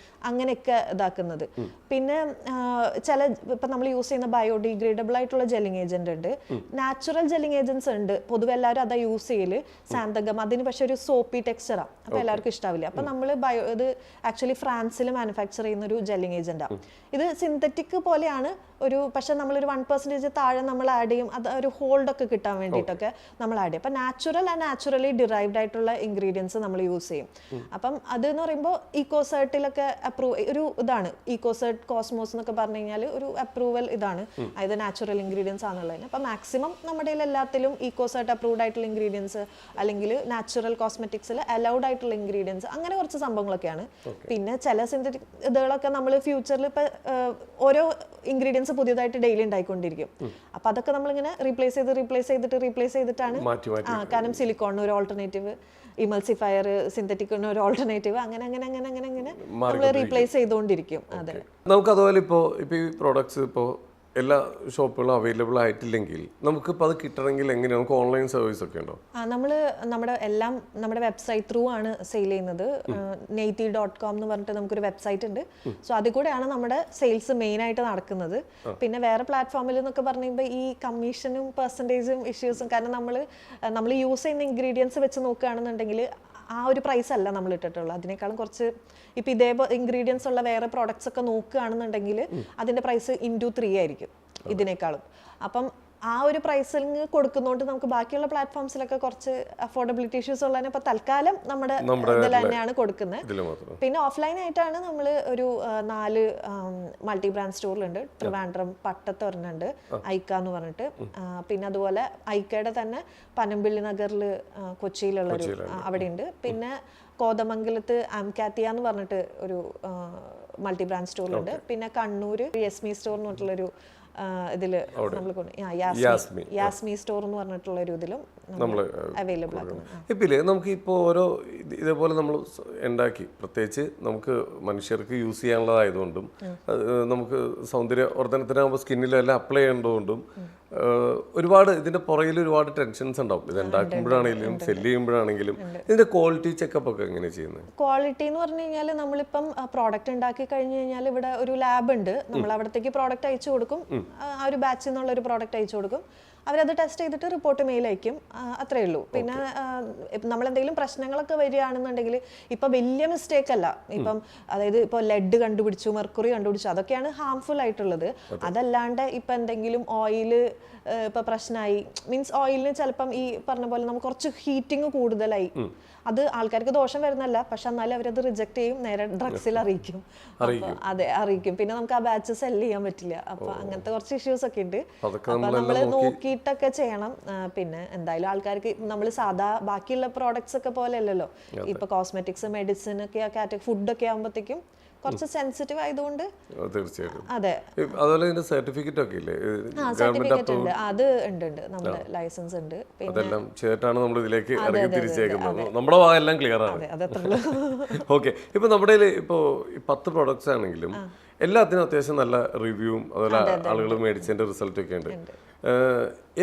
അങ്ങനെയൊക്കെ ഇതാക്കുന്നത്. പിന്നെ ചില ഇപ്പം നമ്മൾ യൂസ് ചെയ്യുന്ന ബയോഡിഗ്രേഡബിൾ ആയിട്ടുള്ള ജെല്ലിങ് ഏജന്റ് ഉണ്ട്, നാച്ചുറൽ ജെല്ലിങ് ഏജൻസ് ഉണ്ട്. പൊതുവെ എല്ലാവരും അതാ യൂസ് ചെയ്യല്, സാന്തകം. അതിന് പക്ഷെ ഒരു സോപ്പി ടെക്സ്ചറാണ്, അപ്പോൾ എല്ലാവർക്കും ഇഷ്ടാവില്ല. അപ്പം നമ്മൾ ഇത് ആക്ച്വലി ഫ്രാൻസിൽ മാനുഫാക്ചർ ചെയ്യുന്ന ഒരു ജെല്ലിങ് ഏജന്റാണ്. ഇത് സിന്തറ്റിക് പോലെയാണ് ഒരു, പക്ഷെ നമ്മളൊരു 1% താഴെ നമ്മൾ ആഡ് ചെയ്യും, അത് ഒരു ഹോൾഡ് ഒക്കെ കിട്ടാൻ വേണ്ടിയിട്ടൊക്കെ നമ്മൾ ആഡ് ചെയ്യും. അപ്പം നാച്ചുറൽ ആൻഡ് നാച്ചുറലി ഡിറൈവ്ഡ് ആയിട്ടുള്ള ഇൻഗ്രീഡിയൻസ് നമ്മൾ യൂസ് ചെയ്യും. അപ്പം അതെന്ന് പറയുമ്പോൾ ഈക്കോസേർട്ടിലൊക്കെ ഒരു ഇതാണ്, ഈക്കോസേർട്ട് കോസ്മോസ് എന്നൊക്കെ പറഞ്ഞു കഴിഞ്ഞാൽ ഒരു അപ്രൂവൽ ഇതാണ്, അതായത് നാച്ചുറൽ ഇൻഗ്രീഡിയൻസ് ആണുള്ളതിന്. അപ്പം മാക്സിമം നമ്മുടെ എല്ലാത്തിലും ഈക്കോസേർട്ട് അപ്രൂവ്ഡ് ആയിട്ടുള്ള ഇൻഗ്രീഡിയൻസ് അല്ലെങ്കിൽ നാച്ചുറൽ കോസ്മെറ്റിക്സിൽ അലൗഡ് ആയിട്ടുള്ള ഇൻഗ്രീഡിയൻസ്, അങ്ങനെ കുറച്ച് സംഭവങ്ങളൊക്കെയാണ്. പിന്നെ ചില സിന്തറ്റിക് ഇതുകളൊക്കെ നമ്മൾ ഫ്യൂച്ചറിൽ ഇപ്പം ഓരോ ഇൻഗ്രീഡിയൻസ് പുതിയതായിട്ട് ഡെയിലി ഉണ്ടായിക്കൊണ്ടിരിക്കും. അപ്പൊ അതൊക്കെ നമ്മളിങ്ങനെ റീപ്ലേസ് ചെയ്തിട്ടാണ്. കാരണം സിലിക്കോണിന് ഒരു ഓൾട്ടർനേറ്റീവ്, ഇമൾസിഫയർ സിന്തറ്റിക്കിന് ഒരു ഓൾട്ടർനേറ്റീവ്, അങ്ങനെ നമ്മൾ റീപ്ലേസ് ചെയ്തുകൊണ്ടിരിക്കും. അതെ, നമുക്ക് അതുപോലെ ഇപ്പോൾ ഈ പ്രോഡക്ട്സ് ഇപ്പോൾ എല്ലാ ഷോപ്പുകളും അവൈലബിൾ ആയിട്ടില്ലെങ്കിൽ നമുക്കിപ്പോൾ അത് കിട്ടണമെങ്കിൽ എങ്ങനെയാണ്? നമുക്ക് ഓൺലൈൻ സർവീസ് ഒക്കെ ഉണ്ടോ? നമ്മൾ നമ്മുടെ വെബ്സൈറ്റ് ത്രൂ ആണ് സെയിൽ ചെയ്യുന്നത്. neyti.com എന്ന് പറഞ്ഞിട്ട് നമുക്കൊരു വെബ്സൈറ്റ് ഉണ്ട്. സോ അതിൽ കൂടെയാണ് നമ്മുടെ സെയിൽസ് മെയിൻ ആയിട്ട് നടക്കുന്നത്. പിന്നെ വേറെ പ്ലാറ്റ്ഫോമിൽ എന്നൊക്കെ പറയുമ്പോൾ ഈ കമ്മീഷനും പെർസെൻറ്റേജും ഇഷ്യൂസും, കാരണം നമ്മൾ യൂസ് ചെയ്യുന്ന ഇൻഗ്രീഡിയൻസ് വെച്ച് നോക്കുകയാണെന്നുണ്ടെങ്കിൽ ആ ഒരു പ്രൈസ് അല്ല നമ്മൾ ഇട്ടിട്ടുള്ളത്. അതിനേക്കാളും കുറച്ച് ഇപ്പം ഇതേ ഇൻഗ്രീഡിയൻസ് ഉള്ള വേറെ പ്രോഡക്ട്സ് ഒക്കെ നോക്കുകയാണെന്നുണ്ടെങ്കിൽ അതിൻ്റെ പ്രൈസ് *3 ആയിരിക്കും ഇതിനേക്കാളും. അപ്പം ആ ഒരു പ്രൈസിങ് കൊടുക്കുന്നതുകൊണ്ട് നമുക്ക് ബാക്കിയുള്ള പ്ലാറ്റ്ഫോംസിലൊക്കെ കുറച്ച് അഫോർഡബിലിറ്റി ഇഷ്യൂസ് ഉള്ളതിന് ഇപ്പൊ തൽക്കാലം നമ്മുടെ ഇതിൽ തന്നെയാണ് കൊടുക്കുന്നത്. പിന്നെ ഓഫ്ലൈൻ ആയിട്ടാണ് നമ്മൾ ഒരു 4 മൾട്ടി ബ്രാൻഡ് സ്റ്റോറിലുണ്ട്. ട്രിവാൻഡ്രം പട്ടത്ത് ഒരെണ്ണുണ്ട്, ഐക്ക എന്ന് പറഞ്ഞിട്ട്. പിന്നെ അതുപോലെ ഐക്കയുടെ തന്നെ പനമ്പിള്ളി നഗറിൽ കൊച്ചിയിലുള്ളൊരു അവിടെ ഉണ്ട്. പിന്നെ കോതമംഗലത്ത് ആംകാത്തിയ എന്ന് പറഞ്ഞിട്ട് ഒരു മൾട്ടി ബ്രാൻഡ് സ്റ്റോറിലുണ്ട്. പിന്നെ കണ്ണൂർ യസ്മി സ്റ്റോർ എന്ന് പറഞ്ഞിട്ടുള്ളൊരു ഇതില് യാസ്മി സ്റ്റോർ എന്ന് പറഞ്ഞിട്ടുള്ള ഒരു ഇതിലും അവൈലബിൾ ആണ്. ഇപ്പില്ലേ നമുക്ക് ഇപ്പോൾ ഓരോ ഇതേപോലെ നമ്മൾ ഉണ്ടാക്കി, പ്രത്യേകിച്ച് നമുക്ക് മനുഷ്യർക്ക് യൂസ് ചെയ്യാനുള്ളതായതുകൊണ്ടും നമുക്ക് സൗന്ദര്യവർദ്ധനത്തിനാകുമ്പോൾ സ്കിന്നിലെല്ലാം അപ്ലൈ ചെയ്യേണ്ടതുകൊണ്ടും ഒരുപാട് ഇതിന്റെ പുറകിൽ ഒരുപാട് ടെൻഷൻസ് ഉണ്ടാവും. ഇത് ഉണ്ടാക്കുമ്പോഴാണെങ്കിലും സെല് ചെയ്യുമ്പോഴാണെങ്കിലും ഇതിന്റെ ക്വാളിറ്റി ചെക്കപ്പ് ഒക്കെ എങ്ങനെയാണ് ചെയ്യുന്നത്? ക്വാളിറ്റി എന്ന് പറഞ്ഞു കഴിഞ്ഞാൽ നമ്മളിപ്പം പ്രോഡക്റ്റ് ഉണ്ടാക്കി കഴിഞ്ഞു കഴിഞ്ഞാൽ ഇവിടെ ഒരു ലാബ് ഉണ്ട്. നമ്മൾ അവിടത്തേക്ക് പ്രോഡക്റ്റ് അയച്ചു കൊടുക്കും. ആ ഒരു ബാച്ചിൽ നിന്നുള്ള ഒരു പ്രോഡക്റ്റ് അയച്ചു കൊടുക്കും. അവരത് ടെസ്റ്റ് ചെയ്തിട്ട് റിപ്പോർട്ട് മെയിൽ അയക്കും, അത്രേ ഉള്ളൂ. പിന്നെ നമ്മൾ എന്തെങ്കിലും പ്രശ്നങ്ങളൊക്കെ വരികയാണെന്നുണ്ടെങ്കിൽ ഇപ്പം വലിയ മിസ്റ്റേക്ക് അല്ല, ഇപ്പം അതായത് ഇപ്പോൾ ലെഡ് കണ്ടുപിടിച്ചു, മെർക്കുറി കണ്ടുപിടിച്ചു, അതൊക്കെയാണ് ഹാംഫുൾ ആയിട്ടുള്ളത്. അതല്ലാണ്ട് ഇപ്പം എന്തെങ്കിലും ഓയില് ഇപ്പം പ്രശ്നമായി, മീൻസ് ഓയിലിന് ചിലപ്പം ഈ പറഞ്ഞ പോലെ നമുക്ക് കുറച്ച് ഹീറ്റിംഗ് കൂടുതലായി, അത് ആൾക്കാർക്ക് ദോഷം വരുന്നല്ല, പക്ഷെ എന്നാലും അവരത് റിജക്ട് ചെയ്യും, നേരെ ഡ്രഗ്സിൽ അറിയിക്കും. അതെ, അറിയിക്കും. പിന്നെ നമുക്ക് ആ ബാച്ച് സെല് ചെയ്യാൻ പറ്റില്ല. അപ്പൊ അങ്ങനത്തെ കുറച്ച് ഇഷ്യൂസ് ഒക്കെ ഉണ്ട്. അപ്പൊ നമ്മൾ നോക്കിയിട്ടൊക്കെ ചെയ്യണം. പിന്നെ എന്തായാലും ആൾക്കാർക്ക് നമ്മൾ സാധാ ബാക്കിയുള്ള പ്രോഡക്ട്സ് ഒക്കെ പോലെ അല്ലല്ലോ, ഇപ്പൊ കോസ്മെറ്റിക്സ്, മെഡിസിൻ ഒക്കെ, ഫുഡൊക്കെ ആകുമ്പോഴത്തേക്കും കുറച്ച് സെൻസിറ്റീവ് ആയതുകൊണ്ട്. തീർച്ചയായിട്ടും. അതെ, അതുപോലെ ഇതിന്റെ സർട്ടിഫിക്കറ്റ് ഒക്കെ ഇല്ലേ? സർട്ടിഫിക്കറ്റ് ഉണ്ട്, അത് ഉണ്ട്, നമ്മുടെ ലൈസൻസ് ഉണ്ട്. അതെല്ലാം ചേർത്താണ് നമ്മൾ ഇതിലേക്ക് ഇറങ്ങി തിരിച്ചേക്കുന്നത്. നമ്മുടെ ഭാഗം എല്ലാം ക്ലിയർ ആണ്. ഓക്കെ. ഇപ്പൊ നമ്മുടെ ഇപ്പോ 10 പ്രോഡക്ട്സ് ആണെങ്കിലും എല്ലാത്തിനും അത്യാവശ്യം നല്ല റിവ്യൂവും അതുപോലെ ആളുകൾ മേടിച്ചതിന്റെ റിസൾട്ട് ഒക്കെ ഉണ്ട്.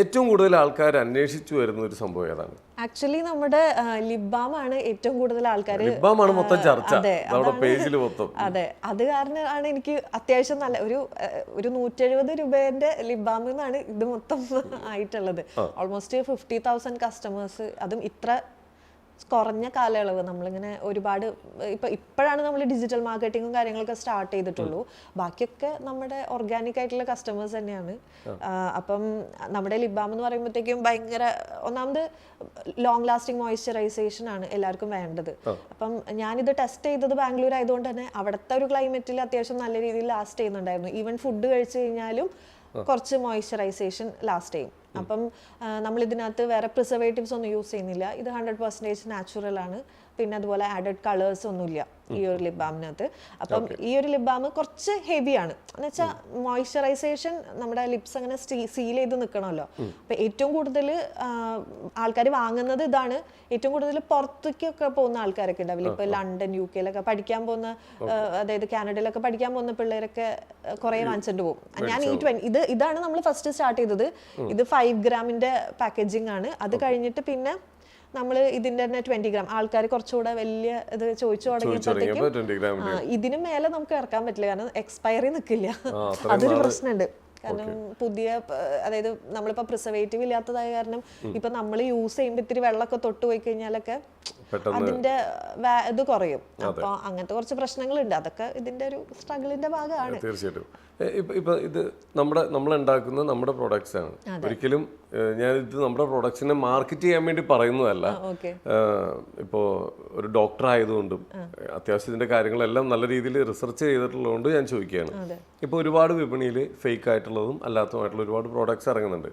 ഏറ്റവും കൂടുതൽ ആൾക്കാർ അന്വേഷിച്ചു വരുന്ന ഒരു സംഭവം ഏതാണ്? ആക്ച്വലി നമ്മുടെ ലിപ് ബാം ആണ് ഏറ്റവും കൂടുതൽ ആൾക്കാർ. ലിപ് ബാം ആണ് മൊത്തം ചർച്ച നമ്മുടെ പേജിൽ മൊത്തം. അതെ, അത് കാരണമാണ് എനിക്ക് അത്യാവശ്യം നല്ല ഒരു 170 രൂപേന്റെ ലിപ് ബാമിൽ നിന്നാണ് ഇത് മൊത്തം ആയിട്ടുള്ളത്. ഓൾമോസ്റ്റ് 50,000 കസ്റ്റമേഴ്സ്, അതും ഇത്ര കുറഞ്ഞ കാലയളവ്. നമ്മളിങ്ങനെ ഒരുപാട് ഇപ്പോഴാണ് നമ്മൾ ഡിജിറ്റൽ മാർക്കറ്റിങ്ങും കാര്യങ്ങളൊക്കെ സ്റ്റാർട്ട് ചെയ്തിട്ടുള്ളൂ. ബാക്കിയൊക്കെ നമ്മുടെ ഓർഗാനിക് ആയിട്ടുള്ള കസ്റ്റമേഴ്സ് തന്നെയാണ്. അപ്പം നമ്മുടെ ലിപ് ബാം എന്ന് പറയുമ്പോഴത്തേക്കും ഭയങ്കര, ഒന്നാമത് ലോങ് ലാസ്റ്റിംഗ് മോയ്സ്ചറൈസേഷൻ ആണ് എല്ലാവർക്കും വേണ്ടത്. അപ്പം ഞാനിത് ടെസ്റ്റ് ചെയ്തത് ബാംഗ്ലൂർ ആയതുകൊണ്ട് തന്നെ അവിടുത്തെ ഒരു ക്ലൈമറ്റിൽ അത്യാവശ്യം നല്ല രീതിയിൽ ലാസ്റ്റ് ചെയ്യുന്നുണ്ടായിരുന്നു. ഈവൻ ഫുഡ് കഴിച്ചു കഴിഞ്ഞാലും കുറച്ച് മോയ്സ്ചറൈസേഷൻ ലാസ്റ്റ് ചെയ്യും. അപ്പം നമ്മൾ ഇതിനകത്ത് വേറെ പ്രിസർവേറ്റീവ്സ് ഒന്നും യൂസ് ചെയ്യുന്നില്ല. ഇത് 100% നാച്ചുറൽ ആണ്. പിന്നെ അതുപോലെ ആഡഡ് കളേഴ്സ് ഒന്നുമില്ല ഈ ഒരു ലിപ് ബാമിനകത്ത്. അപ്പം ഈ ഒരു ലിപ് ബാം കുറച്ച് ഹെവിയാണ് എന്ന് വെച്ചാൽ മോയ്സ്ചറൈസേഷൻ നമ്മുടെ ലിപ്സ് അങ്ങനെ സീൽ ചെയ്ത് നിൽക്കണമല്ലോ. അപ്പൊ ഏറ്റവും കൂടുതൽ ആൾക്കാർ വാങ്ങുന്നത് ഇതാണ്. ഏറ്റവും കൂടുതൽ പുറത്തേക്കൊക്കെ പോകുന്ന ആൾക്കാരൊക്കെ ഉണ്ടാവില്ല, ഇപ്പൊ ലണ്ടൻ, UK പഠിക്കാൻ പോകുന്ന, അതായത് കാനഡയിലൊക്കെ പഠിക്കാൻ പോകുന്ന പിള്ളേരൊക്കെ കുറെ വാങ്ങിച്ചിട്ട് പോകും. ഞാൻ ഇതാണ് നമ്മൾ ഫസ്റ്റ് സ്റ്റാർട്ട് ചെയ്തത്. ഇത് 5 ഗ്രാമിന്റെ പാക്കേജിംഗ് ആണ്. അത് കഴിഞ്ഞിട്ട് പിന്നെ നമ്മൾ ഇതിന്റെ തന്നെ 20 ഗ്രാം ആൾക്കാർ കുറച്ചുകൂടെ വലിയ ഇത് ചോദിച്ചു തുടങ്ങിയപ്പോഴത്തേക്കും ഇതിന് മേലെ നമുക്ക് ഇറക്കാൻ പറ്റില്ല, കാരണം എക്സ്പയറി നിൽക്കില്ല. അതൊരു പ്രശ്നമുണ്ട്. കാരണം പുതിയ, അതായത് നമ്മളിപ്പോ പ്രിസർവേറ്റീവ് ഇല്ലാത്തതായ കാരണം ഇപ്പൊ നമ്മൾ യൂസ് ചെയ്യുമ്പോൾ ഇത്തിരി വെള്ളമൊക്കെ തൊട്ട് പോയി കഴിഞ്ഞാലൊക്കെ അതിന്റെ ഇത് കുറയും. അപ്പൊ അങ്ങനത്തെ കുറച്ച് പ്രശ്നങ്ങളുണ്ട്. അതൊക്കെ ഇതിന്റെ ഒരു സ്ട്രഗിളിന്റെ ഭാഗമാണ്. തീർച്ചയായിട്ടും. ഇപ്പൊ ഇത് നമ്മൾ ഉണ്ടാക്കുന്ന നമ്മുടെ പ്രോഡക്ട്സ് ആണ്. ഒരിക്കലും ഞാൻ ഇത് നമ്മുടെ പ്രോഡക്ട്സിനെ മാർക്കറ്റ് ചെയ്യാൻ വേണ്ടി പറയുന്നതല്ല. ഇപ്പോ ഒരു ഡോക്ടർ ആയതുകൊണ്ടും അത്യാവശ്യം ഇതിന്റെ കാര്യങ്ങളെല്ലാം നല്ല രീതിയിൽ റിസർച്ച് ചെയ്തിട്ടുള്ളതുകൊണ്ട് ഞാൻ ചോദിക്കുകയാണ്. ഇപ്പൊ ഒരുപാട് വിപണിയിൽ ഫേക്ക് ആയിട്ടുള്ളതും അല്ലാത്തതുമായിട്ടുള്ള ഒരുപാട് പ്രോഡക്ട്സ് ഇറങ്ങുന്നുണ്ട്.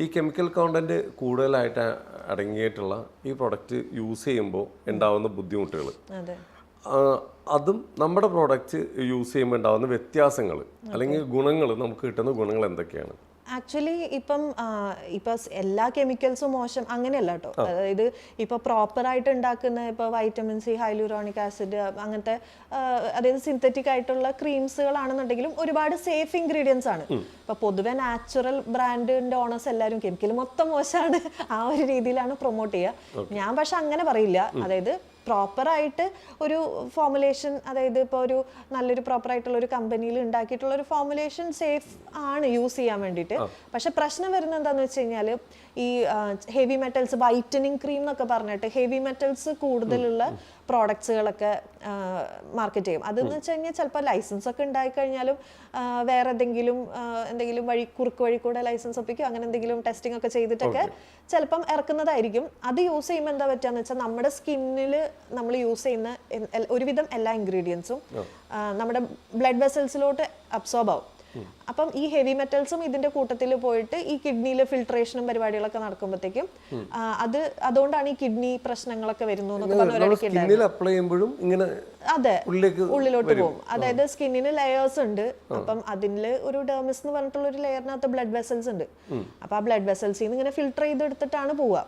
ഈ കെമിക്കൽ കണ്ടന്റ് കൂടുതലായിട്ട് അടങ്ങിയിട്ടുള്ള ഈ പ്രോഡക്റ്റ് യൂസ് ചെയ്യുമ്പോൾ ഉണ്ടാവുന്ന ബുദ്ധിമുട്ടുകൾ, അതും നമ്മുടെ പ്രോഡക്റ്റ് യൂസ് ചെയ്യുമ്പോൾ ഉണ്ടാകുന്ന വ്യത്യാസങ്ങൾ അല്ലെങ്കിൽ ഗുണങ്ങൾ, നമുക്ക് കിട്ടുന്ന ഗുണങ്ങൾ എന്തൊക്കെയാണ്? ആക്ച്വലി ഇപ്പം എല്ലാ കെമിക്കൽസും മോശം അങ്ങനെയല്ല കേട്ടോ. അതായത് ഇപ്പൊ പ്രോപ്പറായിട്ട് ഉണ്ടാക്കുന്ന ഇപ്പൊ വൈറ്റമിൻ സി, ഹൈലൂറോണിക് ആസിഡ്, അങ്ങനത്തെ അതായത് സിന്തറ്റിക് ആയിട്ടുള്ള ക്രീംസുകളാണെന്നുണ്ടെങ്കിലും ഒരുപാട് സേഫ് ഇൻഗ്രീഡിയൻസ് ആണ്. ഇപ്പൊ പൊതുവെ നാച്ചുറൽ ബ്രാൻഡിന്റെ ഓണേഴ്സ് എല്ലാവരും കെമിക്കൽ മൊത്തം മോശമാണ് ആ ഒരു രീതിയിലാണ് പ്രൊമോട്ട് ചെയ്യുക. ഞാൻ പക്ഷെ അങ്ങനെ പറയില്ല. അതായത് പ്രോപ്പറായിട്ട് ഒരു ഫോമുലേഷൻ, അതായത് ഇപ്പോൾ ഒരു നല്ലൊരു പ്രോപ്പറായിട്ടുള്ള ഒരു കമ്പനിയിൽ ഉണ്ടാക്കിയിട്ടുള്ള ഒരു ഫോമുലേഷൻ സേഫ് ആണ് യൂസ് ചെയ്യാൻ വേണ്ടിയിട്ട്. പക്ഷെ പ്രശ്നം വരുന്നത് എന്താണെന്ന് വെച്ച് കഴിഞ്ഞാൽ ഈ ഹെവി മെറ്റൽസ്, വൈറ്റനിങ് ക്രീം എന്നൊക്കെ പറഞ്ഞിട്ട് ഹെവി മെറ്റൽസ് കൂടുതലുള്ള പ്രോഡക്ട്സുകളൊക്കെ മാർക്കറ്റ് ചെയ്യും. അതെന്ന് വെച്ച് കഴിഞ്ഞാൽ ചിലപ്പോൾ ലൈസൻസ് ഒക്കെ ഉണ്ടായിക്കഴിഞ്ഞാലും വേറെ എന്തെങ്കിലും കുറുക്ക് വഴി കൂടെ ലൈസൻസ് ഒപ്പിക്കും, അങ്ങനെ എന്തെങ്കിലും ടെസ്റ്റിംഗ് ഒക്കെ ചെയ്തിട്ടൊക്കെ ചിലപ്പം ഇറക്കുന്നതായിരിക്കും. അത് യൂസ് ചെയ്യുമ്പോൾ എന്താ പറ്റുകയെന്ന് വെച്ചാൽ നമ്മുടെ സ്കിന്നിൽ നമ്മൾ യൂസ് ചെയ്യുന്ന ഒരുവിധം എല്ലാ ഇൻഗ്രീഡിയൻസും നമ്മുടെ ബ്ലഡ് വെസൽസിലോട്ട് അബ്സോർബ് ആവും. അപ്പം ഈ ഹെവി മെറ്റൽസും ഇതിന്റെ കൂട്ടത്തിൽ പോയിട്ട് ഈ കിഡ്നിയിലെ ഫിൽട്രേഷനും പരിപാടികളൊക്കെ നടക്കുമ്പോഴത്തേക്കും അതുകൊണ്ടാണ് ഈ കിഡ്നി പ്രശ്നങ്ങളൊക്കെ വരുന്നു എന്നൊക്കെ പറഞ്ഞ. അതെ, ഉള്ളിലോട്ട് പോകും. അതായത് സ്കിന്നിന് ലെയേഴ്സ് ഉണ്ട്. അപ്പം അതിൽ ഒരു ഡെർമിസ് എന്ന് പറഞ്ഞിട്ടുള്ള ഒരു ലെയറിനകത്ത് ബ്ലഡ് വെസൽസ് ഉണ്ട്. അപ്പൊ ആ ബ്ലഡ് വെസൽസിൽ നിന്ന് ഇങ്ങനെ ഫിൽട്ടർ ചെയ്തെടുത്തിട്ടാണ് പോവുക.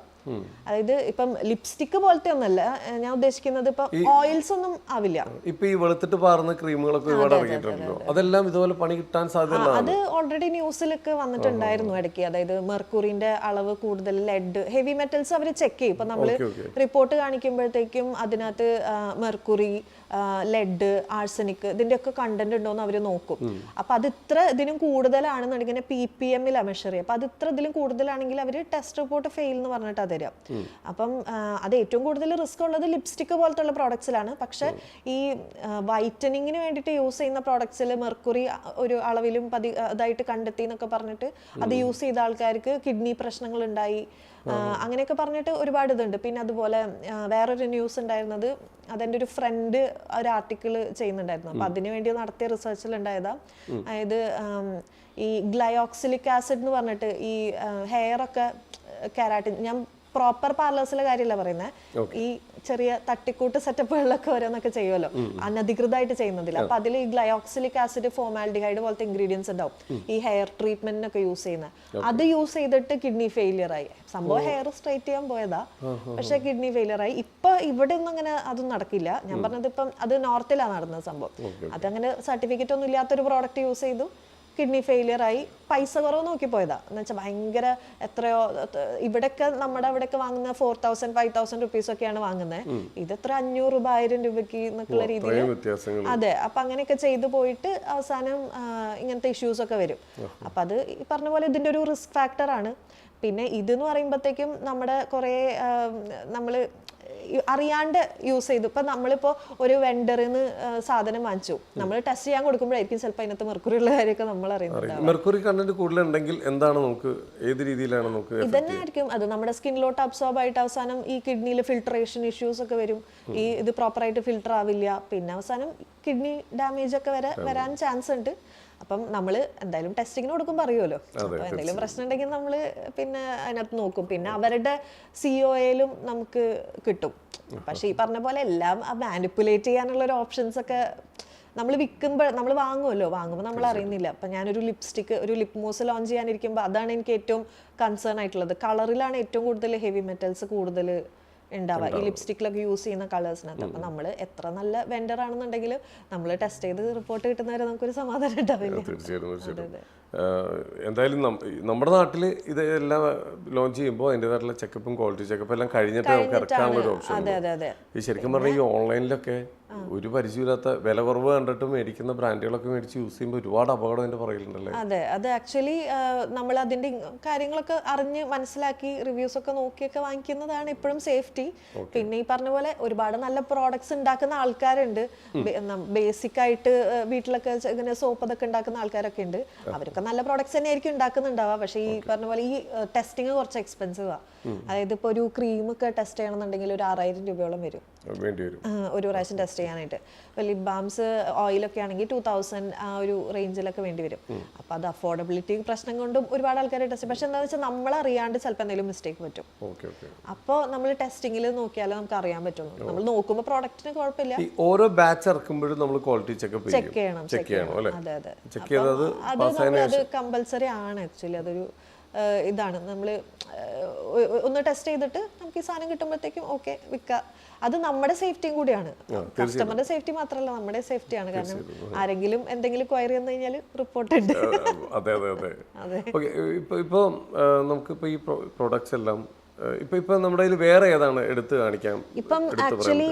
അതായത് ഇപ്പം ലിപ്സ്റ്റിക് പോലത്തെ ഒന്നല്ല ഞാൻ ഉദ്ദേശിക്കുന്നത്, ഇപ്പൊ ഓയിൽസ് ഒന്നും ആവില്ല. ഇപ്പൊ ഈ വെളുത്തിട്ട് പാറുന്ന ക്രീമുകളൊക്കെ ഒരുപാട് ഇറങ്ങിയിട്ടുണ്ടല്ലോ, അതെല്ലാം ഇതുപോലെ പണി കിട്ടാൻ സാധ്യത? അത് ഓൾറെഡി ന്യൂസിലൊക്കെ വന്നിട്ടുണ്ടായിരുന്നു ഇടയ്ക്ക്. അതായത് മെർക്കുറിന്റെ അളവ് കൂടുതൽ, ലെഡ്, ഹെവി മെറ്റൽസ് അവർ ചെക്ക് ചെയ്യും. ഇപ്പൊ നമ്മള് റിപ്പോർട്ട് കാണിക്കുമ്പോഴത്തേക്കും അതിനകത്ത് മെർക്കുറി, ലെഡ്, ആഴ്സനിക് ഇതിന്റെ ഒക്കെ കണ്ടന്റ് ഉണ്ടോ എന്ന് അവർ നോക്കും. അപ്പൊ അത് ഇത്ര ഇതിനും കൂടുതലാണെന്നുണ്ടെങ്കിൽ PPM മെഷർ ചെയ്യും. അപ്പൊ അത് ഇത്ര ഇതിലും കൂടുതലാണെങ്കിൽ അവർ ടെസ്റ്റ് റിപ്പോർട്ട് ഫെയിൽ എന്ന് പറഞ്ഞിട്ട് തരാം. അപ്പം അത് ഏറ്റവും കൂടുതൽ റിസ്ക് ഉള്ളത് ലിപ്സ്റ്റിക് പോലത്തെ ഉള്ള പ്രോഡക്ട്സിലാണ്. പക്ഷെ ഈ വൈറ്റനിങ്ങിന് വേണ്ടിയിട്ട് യൂസ് ചെയ്യുന്ന പ്രോഡക്ട്സിൽ മെർക്കുറി ഒരു അളവിലും ഇതായിട്ട് കണ്ടെത്തി എന്നൊക്കെ പറഞ്ഞിട്ട് അത് യൂസ് ചെയ്ത ആൾക്കാർക്ക് കിഡ്നി പ്രശ്നങ്ങൾ ഉണ്ടായി, അങ്ങനെയൊക്കെ പറഞ്ഞിട്ട് ഒരുപാട് ഇതുണ്ട്. പിന്നെ അതുപോലെ വേറൊരു ന്യൂസ് ഉണ്ടായിരുന്നത്, അതെൻ്റെ ഒരു ഫ്രണ്ട് ഒരു ആർട്ടിക്കിൾ ചെയ്യുന്നുണ്ടായിരുന്നു. അപ്പൊ അതിനു വേണ്ടി നടത്തിയ റിസർച്ചിൽ ഉണ്ടായതാ. അതായത് ഈ ഗ്ലയോക്സിലിക് ആസിഡ് എന്ന് പറഞ്ഞിട്ട് ഈ ഹെയർ ഒക്കെ കെരാറ്റിൻ, ഞാൻ പ്രോപ്പർ പാർലേഴ്സിലെ കാര്യമല്ല പറയുന്നത്, ഈ ചെറിയ തട്ടിക്കൂട്ട് സെറ്റപ്പുകളിലൊക്കെ ഓരോന്നൊക്കെ ചെയ്യുമല്ലോ അനധികൃതമായിട്ട് ചെയ്യുന്നതില്ല. അപ്പൊ അതിൽ ഈ ഗ്ലയോക്സിലിക് ആസിഡ്, ഫോമാൽഡിഹൈഡ് പോലത്തെ ഇൻഗ്രീഡിയൻസ് ഉണ്ടാവും ഈ ഹെയർ ട്രീറ്റ്മെന്റിനൊക്കെ യൂസ് ചെയ്യുന്നത്. അത് യൂസ് ചെയ്തിട്ട് കിഡ്നി ഫെയിലിയർ ആയി. സംഭവം ഹെയർ സ്ട്രൈറ്റ് ചെയ്യാൻ പോയതാ, പക്ഷെ കിഡ്നി ഫെയിലിയർ ആയി. ഇപ്പൊ ഇവിടെ ഒന്നും അങ്ങനെ അതൊന്നും നടക്കില്ല. ഞാൻ പറഞ്ഞത് ഇപ്പം അത് നോർത്തിലാണ് നടന്നത് സംഭവം. അതങ്ങനെ സർട്ടിഫിക്കറ്റ് ഒന്നും ഇല്ലാത്തൊരു പ്രോഡക്റ്റ് യൂസ് ചെയ്തു, കിഡ്നി ഫെയിലിയർ ആയി. പൈസ കുറവ് നോക്കി പോയതാ. എന്ന് വെച്ചാൽ ഭയങ്കര എത്രയോ, ഇവിടെയൊക്കെ നമ്മുടെ അവിടെയൊക്കെ വാങ്ങുന്ന 4000 5000 റുപ്പീസ് ഒക്കെയാണ് വാങ്ങുന്നത്. ഇതെത്ര 500 രൂപ 1000 രൂപയ്ക്ക് എന്നൊക്കെയുള്ള രീതിയിൽ. അതെ, അപ്പൊ അങ്ങനെയൊക്കെ ചെയ്തു പോയിട്ട് അവസാനം ഇങ്ങനത്തെ ഇഷ്യൂസ് ഒക്കെ വരും. അപ്പൊ അത് ഈ പറഞ്ഞ പോലെ ഇതിന്റെ ഒരു റിസ്ക് ഫാക്ടർ ആണ്. പിന്നെ ഇതെന്ന് പറയുമ്പോഴത്തേക്കും നമ്മുടെ കുറേ നമ്മൾ അറിയാണ്ട് യൂസ് ചെയ്തു. ഇപ്പൊ നമ്മളിപ്പോ ഒരു വെണ്ടറിന്ന് സാധനം വാങ്ങിച്ചു, നമ്മൾ ടെസ്റ്റ് ചെയ്യാൻ കൊടുക്കുമ്പോഴായിരിക്കും ചിലപ്പോൾ അതിനകത്ത് മെർക്കുറി ഉള്ള കാര്യമൊക്കെ നമ്മൾ അറിയുന്നത്. മെർക്കുറി കണ്ടന്റ് കൂടുതലുണ്ടെങ്കിൽ എന്താണ് നമുക്ക് ഏത് രീതിയിലാണ് നമുക്ക് ഇതന്നെ ആയിരിക്കും അത് നമ്മുടെ സ്കിന്നിലോട്ട് അബ്സോർബ് ആയിട്ട് അവസാനം ഈ കിഡ്നിയിൽ ഫിൽട്രേഷൻ ഇഷ്യൂസ് ഒക്കെ വരും. ഈ ഇത് പ്രോപ്പറായിട്ട് ഫിൽട്ടർ ആവില്ല. പിന്നെ അവസാനം കിഡ്നി ഡാമേജ് ഒക്കെ വരാൻ ചാൻസ് ഉണ്ട്. അപ്പം നമ്മൾ എന്തായാലും ടെസ്റ്റിങ്ങിന് കൊടുക്കുമ്പോൾ അറിയുമല്ലോ. അപ്പോൾ എന്തെങ്കിലും പ്രശ്നം ഉണ്ടെങ്കിൽ നമ്മൾ പിന്നെ അതിനകത്ത് നോക്കും. പിന്നെ അവരുടെ COAയിലും നമുക്ക് കിട്ടും. പക്ഷെ ഈ പറഞ്ഞ പോലെ എല്ലാം മാനിപ്പുലേറ്റ് ചെയ്യാനുള്ള ഒരു ഓപ്ഷൻസ് ഒക്കെ നമ്മൾ വിൽക്കുമ്പോൾ നമ്മൾ വാങ്ങുമ്പോൾ നമ്മൾ അറിയുന്നില്ല. അപ്പം ഞാനൊരു ലിപ്സ്റ്റിക്ക്, ഒരു ലിപ് മൂസ് ലോഞ്ച് ചെയ്യാനിരിക്കുമ്പോൾ അതാണ് എനിക്ക് ഏറ്റവും കൺസേൺ ആയിട്ടുള്ളത്. കളറിലാണ് ഏറ്റവും കൂടുതൽ ഹെവി മെറ്റൽസ് കൂടുതൽ ഉണ്ടാവുക ഈ ലിപ്സ്റ്റിക്കിലൊക്കെ യൂസ് ചെയ്യുന്ന കളേഴ്സിനകത്ത്. അപ്പം നമ്മൾ എത്ര നല്ല വെൻഡർ ആണെന്നുണ്ടെങ്കിൽ നമ്മൾ ടെസ്റ്റ് ചെയ്ത് റിപ്പോർട്ട് കിട്ടുന്നവരെ നമുക്കൊരു സമാധാനം ഉണ്ടാവില്ല. എന്തായാലും നമ്മുടെ നാട്ടിൽ ഇതെല്ലാം ലോഞ്ച് ചെയ്യുമ്പോൾ അതിൻ്റെതായിട്ടുള്ള ചെക്കപ്പും ക്വാളിറ്റി ചെക്കപ്പും എല്ലാം കഴിഞ്ഞിട്ട് നമുക്ക് ഇറക്കാനുള്ള ഒരു ഓപ്ഷൻ. ഈ ശരിക്കും പറഞ്ഞാൽ ഈ ഓൺലൈനിലൊക്കെ ഒരു പരിചയമില്ലാത്ത വില കുറവ് കണ്ടിട്ട് മേടിക്കുന്ന ബ്രാൻഡുകളൊക്കെ മേടിച്ച് യൂസ് ചെയ്യുമ്പോൾ ഒരുപാട് അപകടം അതിന്റെ പറയുന്നുണ്ടല്ലേ? അതെ, അത് ആക്ച്വലി നമ്മൾ അതിന്റെ കാര്യങ്ങളൊക്കെ അറിഞ്ഞ് മനസ്സിലാക്കി റിവ്യൂസ് ഒക്കെ നോക്കിയൊക്കെ വാങ്ങിക്കുന്നതാണ് ഇപ്പോഴും സേഫ്റ്റി. പിന്നെ ഈ പറഞ്ഞ പോലെ ഒരുപാട് നല്ല പ്രോഡക്ട്സ് ഉണ്ടാക്കുന്ന ആൾക്കാരുണ്ട്. ബേസിക് ആയിട്ട് വീട്ടിലൊക്കെ ഇങ്ങനെ സോപ്പ് അതൊക്കെ ഉണ്ടാക്കുന്ന ആൾക്കാരൊക്കെ ഉണ്ട്. അവരൊക്കെ നല്ല പ്രോഡക്ട്സ് തന്നെ ആയിരിക്കും ഉണ്ടാക്കുന്നുണ്ടാവുക. പക്ഷേ ഈ പറഞ്ഞ പോലെ ഈ ടെസ്റ്റിങ് കുറച്ച് എക്സ്പെൻസീവാ. അതായത് ഇപ്പോൾ ഒരു ക്രീം ഒക്കെ ടെസ്റ്റ് ചെയ്യണമെന്നുണ്ടെങ്കിൽ ഒരു 6000 രൂപയോളം വരും ഒരു പ്രാവശ്യം ടെസ്റ്റ് ചെയ്യാനായിട്ട്. ലിപ് ബാംസ് ഓയിലൊക്കെ ആണെങ്കിൽ 2000 ആ ഒരു റേഞ്ചിലൊക്കെ വേണ്ടി വരും. അപ്പോൾ അത് അഫോർഡബിലിറ്റി പ്രശ്നം കൊണ്ടും ഒരുപാട് ആൾക്കാർ ടെസ്റ്റ്. പക്ഷെ എന്താണെന്ന് വെച്ചാൽ നമ്മളറിയാണ്ട് ചിലപ്പോൾ എന്തെങ്കിലും മിസ്റ്റേക്ക് പറ്റും. അപ്പോൾ നമ്മൾ ടെസ്റ്റിങ്ങിൽ നോക്കിയാലേ നമുക്ക് അറിയാൻ പറ്റുള്ളൂ. നമ്മൾ നോക്കുമ്പോൾ പ്രോഡക്റ്റിന് കുഴപ്പമില്ല. ഓരോ ബാച്ച് ഇറക്കുമ്പോഴും നമ്മൾ ക്വാളിറ്റി ചെക്ക് ചെയ്യണം. അതെ അത് കമ്പൽസറി ആണ് ആക്ച്വലി. അതൊരു ഇതാണ് നമ്മൾ ഒന്ന് ടെസ്റ്റ് ചെയ്തിട്ട് നമുക്ക് ഈ സാധനം കിട്ടുമ്പോഴത്തേക്കും ഓക്കെ വിൽക്കാം. അത് നമ്മുടെ സേഫ്റ്റിയും കൂടിയാണ്. കസ്റ്റമറുടെ സേഫ്റ്റി മാത്രമല്ല നമ്മുടെ സേഫ്റ്റിയാണ്. കാരണം ആരെങ്കിലും എന്തെങ്കിലും ക്വയറി വന്നു കഴിഞ്ഞാൽ റിപ്പോർട്ട് ഉണ്ട്. ഇപ്പൊ നമുക്കിപ്പോ ഈ പ്രൊഡക്ട്സ് എല്ലാം ഇപ്പൊ നമ്മുടെ വേറെ ഏതാണ് എടുത്ത് കാണിക്കാം? ഇപ്പം ആക്ച്വലി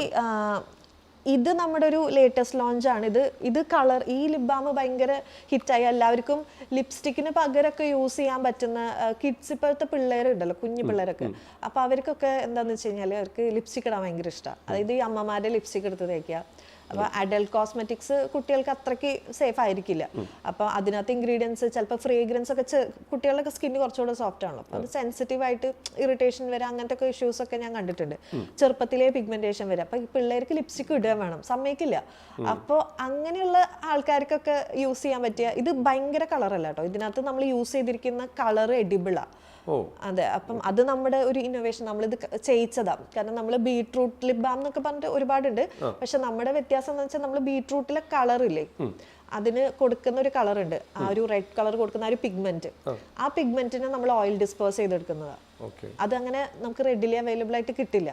ഇത് നമ്മുടെ ഒരു ലേറ്റസ്റ്റ് ലോഞ്ചാണ്. ഇത് കളർ, ഈ ലിപ് ബാം ഭയങ്കര ഹിറ്റായി. എല്ലാവർക്കും ലിപ്സ്റ്റിക്കിന് പകരമൊക്കെ യൂസ് ചെയ്യാൻ പറ്റുന്ന കിഡ്സ്, ഇപ്പോഴത്തെ പിള്ളേരുണ്ടല്ലോ, കുഞ്ഞു പിള്ളേരൊക്കെ. അപ്പോൾ അവർക്കൊക്കെ എന്താണെന്ന് വെച്ച് കഴിഞ്ഞാൽ അവർക്ക് ലിപ്സ്റ്റിക് ഇടാൻ ഭയങ്കര ഇഷ്ടമാണ്. അതായത് ഈ അമ്മമാരുടെ ലിപ്സ്റ്റിക് എടുത്ത് തേക്കുക. അപ്പോൾ അഡൽട്ട് കോസ്മെറ്റിക്സ് കുട്ടികൾക്ക് അത്രയ്ക്ക് സേഫ് ആയിരിക്കില്ല. അപ്പോൾ അതിനകത്ത് ഇൻഗ്രീഡിയൻസ് ചിലപ്പോൾ ഫ്രേഗ്രൻസ് ഒക്കെ കുട്ടികളുടെ സ്കിന്ന് കുറച്ചുകൂടെ സോഫ്റ്റ് ആണല്ലോ. അപ്പോൾ അത് സെൻസിറ്റീവ് ആയിട്ട് ഇറിറ്റേഷൻ വരാം, അങ്ങനത്തെ ഒക്കെ ഇഷ്യൂസ് ഒക്കെ ഞാൻ കണ്ടിട്ടുണ്ട്. ചെറുപ്പത്തിലേ പിഗ്മെന്റേഷൻ വരാം. അപ്പോൾ ഈ പിള്ളേർക്ക് ലിപ്സ്റ്റിക് ഇടുക വേണം, സമ്മതിക്കില്ല. അപ്പോൾ അങ്ങനെയുള്ള ആൾക്കാർക്കൊക്കെ യൂസ് ചെയ്യാൻ പറ്റിയ ഇത് ഭയങ്കര കളറല്ല കേട്ടോ. ഇതിനകത്ത് നമ്മൾ യൂസ് ചെയ്തിരിക്കുന്ന കളർ എഡിബിളാണ്. അതെ, അപ്പം അത് നമ്മുടെ ഒരു ഇന്നോവേഷൻ, നമ്മളിത് ചെയ്യിച്ചതാണ്. കാരണം നമ്മൾ ബീട്രൂട്ട് ലിപ് ബാം എന്നൊക്കെ പറഞ്ഞിട്ട് ഒരുപാടുണ്ട്. പക്ഷെ നമ്മുടെ വ്യത്യാസം എന്ന് വെച്ചാൽ നമ്മൾ ബീട്രൂട്ടിലെ കളർ ഇല്ലേ, അതിന് കൊടുക്കുന്ന ഒരു കളർ ഉണ്ട്, ആ ഒരു റെഡ് കളർ കൊടുക്കുന്ന ആ ഒരു പിഗ്മെന്റ്, ആ പിഗ്മെന്റിനെ നമ്മൾ ഓയിൽ ഡിസ്പേഴ്സ് ചെയ്തെടുക്കുന്നതാണ്. അതങ്ങനെ നമുക്ക് റെഡിലി അവൈലബിൾ ആയിട്ട് കിട്ടില്ല,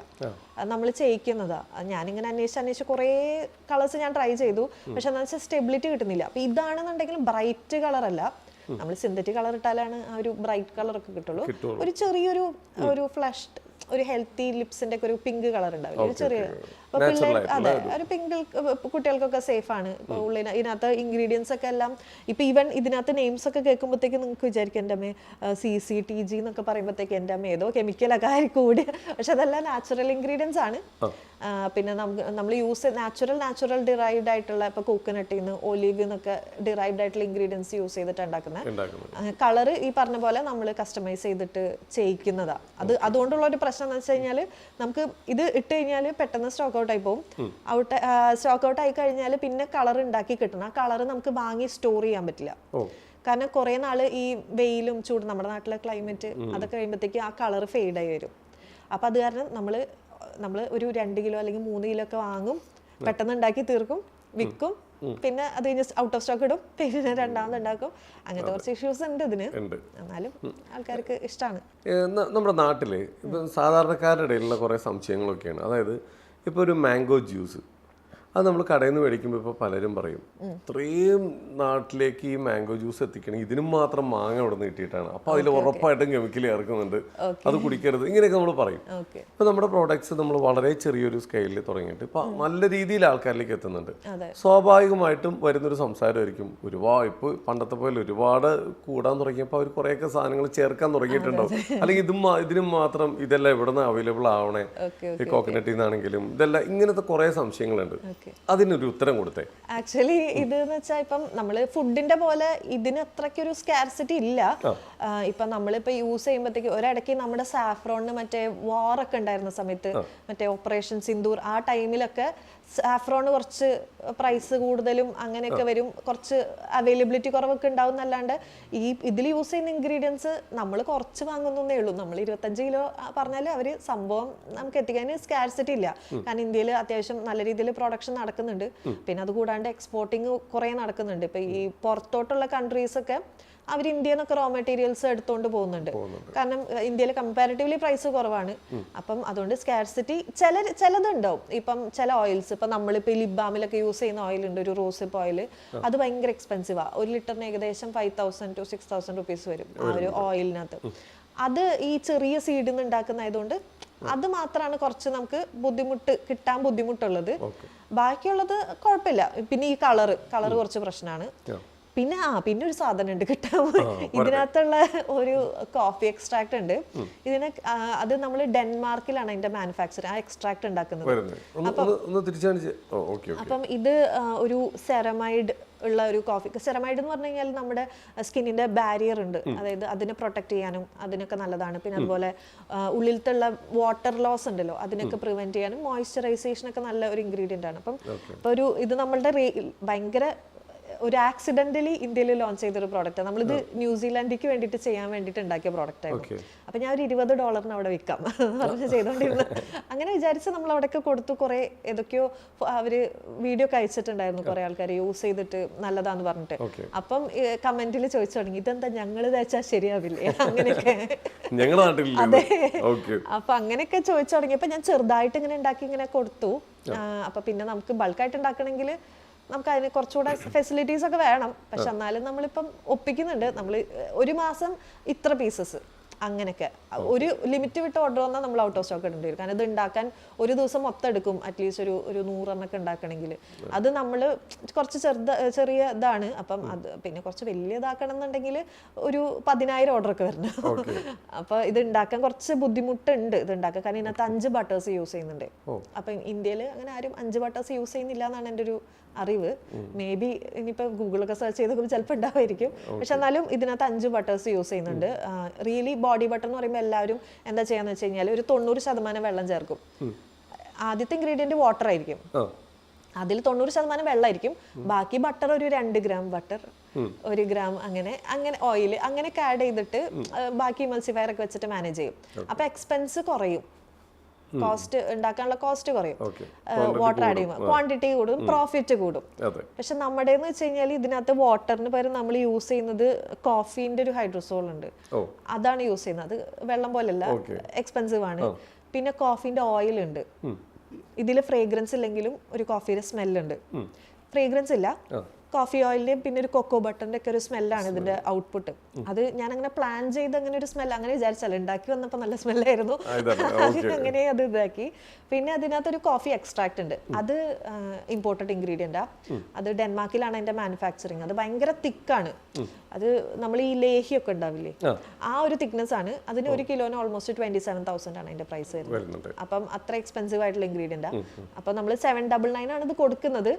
നമ്മൾ ചെയ്യിക്കുന്നതാ. ഞാനിങ്ങനെ അന്വേഷിച്ച് കുറേ കളേഴ്സ് ഞാൻ ട്രൈ ചെയ്തു, പക്ഷെ എന്താ വെച്ചാൽ സ്റ്റെബിലിറ്റി കിട്ടുന്നില്ല. അപ്പൊ ഇതാണെന്നുണ്ടെങ്കിൽ ബ്രൈറ്റ് കളർ അല്ല, നമ്മൾ സിന്തറ്റിക് കളർ ഇട്ടാലാണ് ആ ഒരു ബ്രൈറ്റ് കളർ ഒക്കെ കിട്ടുള്ളൂ. ഒരു ചെറിയൊരു ഒരു ഫ്ലഷ്ഡ് ഒരു ഹെൽത്തി ലിപ്സിന്റെ ഒക്കെ ഒരു പിങ്ക് കളർ ഉണ്ടാവില്ല, ഒരു ചെറിയ. അപ്പൊ പിള്ളേർ അതെ ഒരു പിങ്ക് കുട്ടികൾക്കൊക്കെ സേഫ് ആണ്. ഇപ്പൊ ഉള്ളിൽ ഇതിനകത്ത് ഇൻഗ്രീഡിയൻസ് ഒക്കെ എല്ലാം ഇപ്പൊ ഈവൻ ഇതിനകത്ത് നെയിംസ് ഒക്കെ കേൾക്കുമ്പോഴത്തേക്ക് നിങ്ങൾക്ക് വിചാരിക്കും എൻ്റെ അമ്മേ CCTG എന്നൊക്കെ പറയുമ്പോഴത്തേക്ക് എൻ്റെ അമ്മ ഏതോ കെമിക്കലൊക്കെ ആയിരിക്കും കൂടി, പക്ഷെ അതെല്ലാം നാച്ചുറൽ ഇൻഗ്രീഡിയൻസ് ആണ്. പിന്നെ നമ്മൾ നാച്ചുറൽ ഡിറൈവ്ഡ് ആയിട്ടുള്ള ഇപ്പൊ കോക്കനട്ടിൽ നിന്ന് ഒലീവ് എന്നൊക്കെ ഡിറൈവ്ഡ് ആയിട്ടുള്ള ഇൻഗ്രീഡിയൻസ് യൂസ് ചെയ്തിട്ട് ഉണ്ടാക്കുന്നത്. കളർ ഈ പറഞ്ഞ പോലെ നമ്മൾ കസ്റ്റമൈസ് ചെയ്തിട്ട് ചെയ്യിക്കുന്നതാ. അതുകൊണ്ടുള്ള ഒരു പ്രശ്നം എന്ന് വെച്ച് കഴിഞ്ഞാൽ നമുക്ക് ഇത് ഇട്ട് കഴിഞ്ഞാൽ പെട്ടെന്ന് സ്റ്റോക്ക് ഔട്ട് ആയി പോകും. സ്റ്റോക്ക് ഔട്ട് ആയി കഴിഞ്ഞാൽ പിന്നെ കളർ ഉണ്ടാക്കി കിട്ടണം. ആ കളർ നമുക്ക് വാങ്ങി സ്റ്റോർ ചെയ്യാൻ പറ്റില്ല. കാരണം കുറെ നാള് ഈ വെയിലും ചൂട്, നമ്മുടെ നാട്ടിലെ ക്ലൈമറ്റ് അതൊക്കെ കഴിയുമ്പോഴത്തേക്ക് ആ കളർ ഫെയ്ഡ് ആയി വരും. അപ്പൊ അത് കാരണം നമ്മൾ ഒരു 2 കിലോ അല്ലെങ്കിൽ 3 കിലോ ഒക്കെ വാങ്ങും, പെട്ടെന്ന് ഉണ്ടാക്കി തീർക്കും, വിൽക്കും, പിന്നെ അത് കഴിഞ്ഞ് ഔട്ട് ഓഫ് സ്റ്റോക്ക് ഇടും, പിന്നെ രണ്ടാമത് ഉണ്ടാക്കും. അങ്ങനത്തെ കുറച്ച് ഇഷ്യൂസ് ഉണ്ട് ഇതിന്, എന്നാലും ആൾക്കാർക്ക് ഇഷ്ടമാണ്. നമ്മുടെ നാട്ടില് ഇപ്പം സാധാരണക്കാരുടെ ഇടയിലുള്ള കുറേ സംശയങ്ങളൊക്കെയാണ്. അതായത് ഇപ്പോൾ ഒരു മാംഗോ ജ്യൂസ് അത് നമ്മൾ കടയിൽ നിന്ന് മേടിക്കുമ്പോൾ ഇപ്പോൾ പലരും പറയും ഇത്രയും നാട്ടിലേക്ക് ഈ മാംഗോ ജ്യൂസ് എത്തിക്കണം, ഇതിനും മാത്രം മാങ്ങ ഇവിടെ നിന്ന് കിട്ടിയിട്ടാണ്, അപ്പോൾ അതിൽ ഉറപ്പായിട്ടും കെമിക്കൽ ചേർക്കുന്നുണ്ട്, അത് കുടിക്കരുത്, ഇങ്ങനെയൊക്കെ നമ്മൾ പറയും. ഇപ്പം നമ്മുടെ പ്രോഡക്ട്സ് നമ്മൾ വളരെ ചെറിയൊരു സ്കെയിലിൽ തുടങ്ങിയിട്ട് ഇപ്പം നല്ല രീതിയിൽ ആൾക്കാരിലേക്ക് എത്തുന്നുണ്ട്. സ്വാഭാവികമായിട്ടും വരുന്നൊരു സംസാരമായിരിക്കും ഇപ്പോൾ പണ്ടത്തെ പോലെ ഒരുപാട് കൂടാൻ തുടങ്ങിയപ്പോൾ അവർ കുറേയൊക്കെ സാധനങ്ങൾ ചേർക്കാൻ തുടങ്ങിയിട്ടുണ്ടാവും, അല്ലെങ്കിൽ ഇതിനും മാത്രം ഇതെല്ലാം ഇവിടെ നിന്ന് അവൈലബിൾ ആവണേ, ഈ കോക്കനട്ടിൽ നിന്നാണെങ്കിലും ഇതെല്ലാം, ഇങ്ങനത്തെ കുറേ സംശയങ്ങളുണ്ട്. അതിനൊരു ഉത്തരം കൊടുത്തേ. ആക്ച്വലി ഇതെന്ന് വെച്ചാൽ ഇപ്പം നമ്മള് ഫുഡിന്റെ പോലെ ഇതിന് അത്രയ്ക്കൊരു സ്കാർസിറ്റി ഇല്ല. ഇപ്പൊ നമ്മളിപ്പോ യൂസ് ചെയ്യുമ്പോഴത്തേക്ക് ഒരിടയ്ക്ക് നമ്മുടെ സാഫ്രോണിന് മറ്റേ വാറൊക്കെ ഉണ്ടായിരുന്ന സമയത്ത്, മറ്റേ ഓപ്പറേഷൻ സിന്ദൂർ ആ ടൈമിലൊക്കെ സാഫ്രോണ് കുറച്ച് പ്രൈസ് കൂടുതലും അങ്ങനെയൊക്കെ വരും, കുറച്ച് അവൈലബിലിറ്റി കുറവൊക്കെ ഉണ്ടാവും എന്നല്ലാണ്ട് ഇതിൽ യൂസ് ചെയ്യുന്ന ഇൻഗ്രീഡിയൻസ് നമ്മൾ കുറച്ച് വാങ്ങുന്നേ ഉള്ളൂ. നമ്മൾ 25 കിലോ പറഞ്ഞാൽ അവർ സംഭവം നമുക്ക് എത്തിക്കാൻ സ്കാർസിറ്റി ഇല്ല. കാരണം ഇന്ത്യയിൽ അത്യാവശ്യം നല്ല രീതിയിൽ പ്രൊഡക്ഷൻ നടക്കുന്നുണ്ട്. പിന്നെ അത് കൂടാണ്ട് എക്സ്പോർട്ടിങ് കുറേ നടക്കുന്നുണ്ട്. ഇപ്പൊ ഈ പുറത്തോട്ടുള്ള കൺട്രീസ് ഒക്കെ അവർ ഇന്ത്യയിൽ നിന്നൊക്കെ റോ മെറ്റീരിയൽസ് എടുത്തുകൊണ്ട് പോകുന്നുണ്ട്. കാരണം ഇന്ത്യയിൽ കമ്പാരിറ്റീവ്ലി പ്രൈസ് കുറവാണ്. അപ്പം അതുകൊണ്ട് സ്കാർസിറ്റി ചിലതുണ്ടാവും. ഇപ്പം ചില ഓയിൽസ്, ഇപ്പം നമ്മളിപ്പോൾ ലിപ് ബാമിലൊക്കെ യൂസ് ചെയ്യുന്ന ഓയിൽ ഉണ്ട്, ഒരു റോസിപ്പ് ഓയിൽ, അത് ഭയങ്കര എക്സ്പെൻസീവാണ്. 1 ലിറ്ററിന് ഏകദേശം 5,000 to 6,000 റുപ്പീസ് വരും ആ ഒരു ഓയിലിനകത്ത്. അത് ഈ ചെറിയ സീഡിൽ നിന്ന് ഉണ്ടാക്കുന്നതായതുകൊണ്ട് അത് മാത്രമാണ് കുറച്ച് നമുക്ക് കിട്ടാൻ ബുദ്ധിമുട്ടുള്ളത്. ബാക്കിയുള്ളത് കുഴപ്പമില്ല. പിന്നെ ഈ കളറ് കുറച്ച് പ്രശ്നമാണ്. പിന്നെ ഒരു സാധനം ഉണ്ട് കിട്ടാൻ, ഇതിനകത്തുള്ള ഒരു കോഫി എക്സ്ട്രാക്ട് ഉണ്ട്. അത് നമ്മൾ ഡെൻമാർക്കിലാണ് അതിന്റെ മാനുഫാക്ചർ, ആ എക്സ്ട്രാക്ട് ഉണ്ടാക്കുന്നത്. അപ്പം ഇത് ഒരു സെറമൈഡ് ഉള്ള ഒരു കോഫി. സെറമൈഡ് എന്ന് പറഞ്ഞു കഴിഞ്ഞാൽ നമ്മുടെ സ്കിന്നിന്റെ ബാരിയർ ഉണ്ട്, അതായത് അതിനെ പ്രൊട്ടക്ട് ചെയ്യാനും അതിനൊക്കെ നല്ലതാണ്. പിന്നെ അതുപോലെ ഉള്ളിലത്തുള്ള വാട്ടർ ലോസ് ഉണ്ടല്ലോ, അതിനൊക്കെ പ്രിവെന്റ് ചെയ്യാനും മോയ്സ്ചറൈസേഷൻ ഒക്കെ നല്ല ഒരു ഇൻഗ്രീഡിയന്റ് ആണ്. അപ്പം ഇത് നമ്മളുടെ ഭയങ്കര ഒരു ആക്സിഡന്റലി ഇന്ത്യയിൽ ലോഞ്ച് ചെയ്തൊരു പ്രോഡക്റ്റ്. നമ്മളിത് ന്യൂസിലാൻഡിക്ക് വേണ്ടിയിട്ട് ചെയ്യാൻ വേണ്ടിയിട്ട് ഉണ്ടാക്കിയ പ്രോഡക്റ്റ് ആയിരുന്നു. അപ്പൊ ഞാൻ ഒരു $20 അവിടെ വിൽക്കാം പറഞ്ഞ് ചെയ്തോണ്ടിരുന്നു. അങ്ങനെ വിചാരിച്ച് നമ്മൾ അവിടെയൊക്കെ കൊടുത്തു. കുറെ ഏതൊക്കെയോ അവര് വീഡിയോ ഒക്കെ അയച്ചിട്ടുണ്ടായിരുന്നു, കുറെ ആൾക്കാർ യൂസ് ചെയ്തിട്ട് നല്ലതാന്ന് പറഞ്ഞിട്ട്. അപ്പം കമന്റിൽ ചോദിച്ചു തുടങ്ങി, ഇതെന്താ ഞങ്ങൾ തേച്ചാൽ ശരിയാവില്ലേ അങ്ങനെയൊക്കെ. അതെ, അപ്പൊ അങ്ങനെയൊക്കെ ചോദിച്ചു തുടങ്ങിയപ്പോ ഞാൻ ചെറുതായിട്ട് ഇങ്ങനെ ഉണ്ടാക്കി ഇങ്ങനെ കൊടുത്തു. അപ്പൊ പിന്നെ നമുക്ക് ബൾക്കായിട്ട് ഉണ്ടാക്കണമെങ്കിൽ നമുക്ക് അതിന് കുറച്ചുകൂടെ ഫെസിലിറ്റീസ് ഒക്കെ വേണം. പക്ഷെ എന്നാലും നമ്മളിപ്പം ഒപ്പിക്കുന്നുണ്ട്. നമ്മൾ ഒരു മാസം ഇത്ര പീസസ് അങ്ങനെയൊക്കെ ഒരു ലിമിറ്റ് വിട്ട് ഓർഡർ വന്നാൽ നമ്മൾ ഔട്ട് ഓഫ് സ്റ്റോക്ക് ഇടേണ്ടി വരും. കാരണം ഇത് ഉണ്ടാക്കാൻ ഒരു ദിവസം മൊത്തം എടുക്കും, അറ്റ്ലീസ്റ്റ് ഒരു 100 ഉണ്ടാക്കണമെങ്കിൽ. അത് നമ്മൾ കുറച്ച് ചെറിയ ഇതാണ്. അപ്പം അത് പിന്നെ കുറച്ച് വലിയ ഇതാക്കണം എന്നുണ്ടെങ്കിൽ ഒരു 10,000 ഓർഡർ ഒക്കെ വരണം. അപ്പൊ ഇത് ഉണ്ടാക്കാൻ കുറച്ച് ബുദ്ധിമുട്ടുണ്ട് ഇത് ഉണ്ടാക്കാൻ. കാരണം ഇതിനകത്ത് 5 ബട്ടേഴ്സ് യൂസ് ചെയ്യുന്നുണ്ട്. അപ്പൊ ഇന്ത്യയിൽ അങ്ങനെ ആരും 5 ബട്ടേഴ്സ് യൂസ് ചെയ്യുന്നില്ല എന്നാണ് എൻ്റെ ഒരു അറിവ്. മേ ബി ഇനിയിപ്പോ ഗൂഗിളൊക്കെ സെർച്ച് ചെയ്ത് ചിലപ്പോൾ ഉണ്ടാവുമായിരിക്കും. പക്ഷെ എന്നാലും ഇതിനകത്ത് 5 ബട്ടേഴ്സ് യൂസ് ചെയ്യുന്നുണ്ട്. റിയലി ബോഡി ബട്ടർ എന്ന് പറയുമ്പോൾ എല്ലാവരും എന്താ ചെയ്യാന്ന് വെച്ച് കഴിഞ്ഞാൽ ഒരു 90% വെള്ളം ചേർക്കും. ആദ്യത്തെ ഇൻഗ്രീഡിയന്റ് വാട്ടർ ആയിരിക്കും, അതിൽ 90% വെള്ളമായിരിക്കും. ബാക്കി ബട്ടർ ഒരു 2 ഗ്രാം ബട്ടർ, 1 ഗ്രാം അങ്ങനെ ഓയിൽ അങ്ങനെയൊക്കെ ആഡ് ചെയ്തിട്ട് ബാക്കി ഇമൾസിഫയർ ഒക്കെ വെച്ചിട്ട് മാനേജ് ചെയ്യും. അപ്പൊ എക്സ്പെൻസ് കുറയും. കോസ്റ്റ് ഉണ്ടാക്കാനുള്ള കോസ്റ്റ് കുറയും, ഓക്കെ. വാട്ടർ ആഡ് ചെയ്യുമ്പോൾ ക്വാണ്ടിറ്റി കൂടും, പ്രോഫിറ്റ് കൂടും. അതെ. പക്ഷെ നമ്മുടെ എന്ന് വെച്ച് കഴിഞ്ഞാൽ ഇതിനകത്ത് വാട്ടറിന് പകരം നമ്മൾ യൂസ് ചെയ്യുന്നത് കോഫീൻ്റെ ഒരു ഹൈഡ്രോസോൾ ഉണ്ട്, ഓ അതാണ് യൂസ് ചെയ്യുന്നത്. അത് വെള്ളം പോലെയല്ല, എക്സ്പെൻസീവ് ആണ്. പിന്നെ കോഫീൻ്റെ ഓയിൽ ഉണ്ട്. ഇതിൽ ഫ്രേഗ്രൻസ് ഇല്ലെങ്കിലും ഒരു കോഫിയുടെ സ്മെല്ലുണ്ട്. ഫ്രേഗ്രൻസ് ഇല്ല, കോഫി ഓയിലിന്റെയും പിന്നെ ഒരു കൊക്കോ ബട്ടറിന്റെ ഒക്കെ ഒരു സ്മെല്ലാണ് ഇതിന്റെ ഔട്ട്പുട്ട്. അത് ഞാൻ അങ്ങനെ പ്ലാൻ ചെയ്ത് അങ്ങനെ ഒരു സ്മെൽ അങ്ങനെ വിചാരിച്ചല്ല, ഉണ്ടാക്കി വന്നപ്പോൾ നല്ല സ്മെല്ലായിരുന്നു, അങ്ങനെ അത് ഇതാക്കി. പിന്നെ അതിനകത്ത് ഒരു കോഫി എക്സ്ട്രാക്ട് ഉണ്ട്, അത് ഇമ്പോർട്ടഡ് ഇൻഗ്രീഡിയൻ്റാ. അത് ഡെൻമാർക്കിലാണ് അതിന്റെ മാനുഫാക്ചറിങ്. അത് ഭയങ്കര തിക്കാണ്. അത് നമ്മൾ ഈ ലേഹിയൊക്കെ ഉണ്ടാവില്ലേ, ആ ഒരു തിക്നെസ് ആണ്. അതിന് ഒരു കിലോന് ഓൾമോസ്റ്റ് 27,000 ആണ് അതിന്റെ പ്രൈസ് വരുന്നത്. അപ്പം അത്ര എക്സ്പെൻസീവ് ആയിട്ടുള്ള ഇൻഗ്രീഡിയൻ്റാ. അപ്പം നമ്മൾ 799 ആണ് ഇത് കൊടുക്കുന്നത്.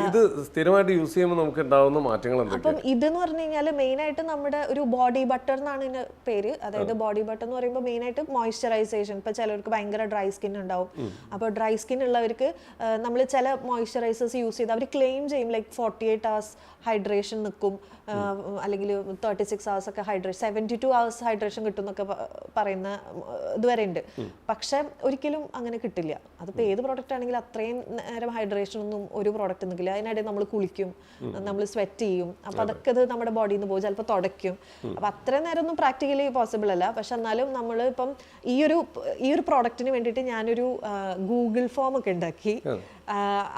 ഇത് സ്ഥിരമായിട്ട് യൂസ് ചെയ്യുമ്പോൾ നമുക്ക് ഉണ്ടാവുന്ന മാറ്റങ്ങൾ എന്തൊക്കെയാണ്? അപ്പം ഇതെന്ന് പറഞ്ഞു കഴിഞ്ഞാൽ മെയിൻ ആയിട്ട് നമ്മുടെ ഒരു ബോഡി ബട്ടർ എന്നാണ് ഇതിന്റെ പേര്. അതായത് ബോഡി ബട്ടർ എന്ന് പറയുമ്പോൾ മെയിൻ ആയിട്ട് മോയ്സ്ചറൈസേഷൻ. ഇപ്പൊ ചിലർക്ക് ഭയങ്കര ഡ്രൈ സ്കിൻ ഉണ്ടാവും. അപ്പോൾ ഡ്രൈ സ്കിൻ ഉള്ളവർക്ക് നമ്മൾ ചില മോയ്സ്ചറൈസേഴ്സ് യൂസ് ചെയ്ത് അവർ ക്ലെയിം ചെയ്യും ലൈക്ക് 48 hours ഹൈഡ്രേഷൻ നിൽക്കും, അല്ലെങ്കിൽ 36 hours ഒക്കെ ഹൈഡ്രേഷൻ, 72 hours ഹൈഡ്രേഷൻ കിട്ടും എന്നൊക്കെ പറയുന്ന ഇതുവരെ ഉണ്ട്. പക്ഷെ ഒരിക്കലും അങ്ങനെ കിട്ടില്ല. അതിപ്പോൾ ഏത് പ്രോഡക്റ്റ് ആണെങ്കിലും അത്രയും നേരം ഹൈഡ്രേഷൻ ഒന്നും ഒരു പ്രോഡക്റ്റ് നിൽക്കില്ല. അതിനിടയിൽ നമ്മൾ കുളിക്കും, നമ്മൾ സ്വെറ്റ് ചെയ്യും, അപ്പോൾ അതൊക്കെ അത് നമ്മുടെ ബോഡിയിൽ നിന്ന് പോകും, ചിലപ്പോൾ തുടയ്ക്കും. അപ്പോൾ അത്രയും നേരം ഒന്നും പ്രാക്ടിക്കലി പോസിബിൾ അല്ല. പക്ഷെ എന്നാലും നമ്മൾ ഇപ്പം ഈ ഒരു പ്രോഡക്റ്റിന് വേണ്ടിയിട്ട് ഞാനൊരു ഗൂഗിൾ ഫോം ഒക്കെ ഉണ്ടാക്കി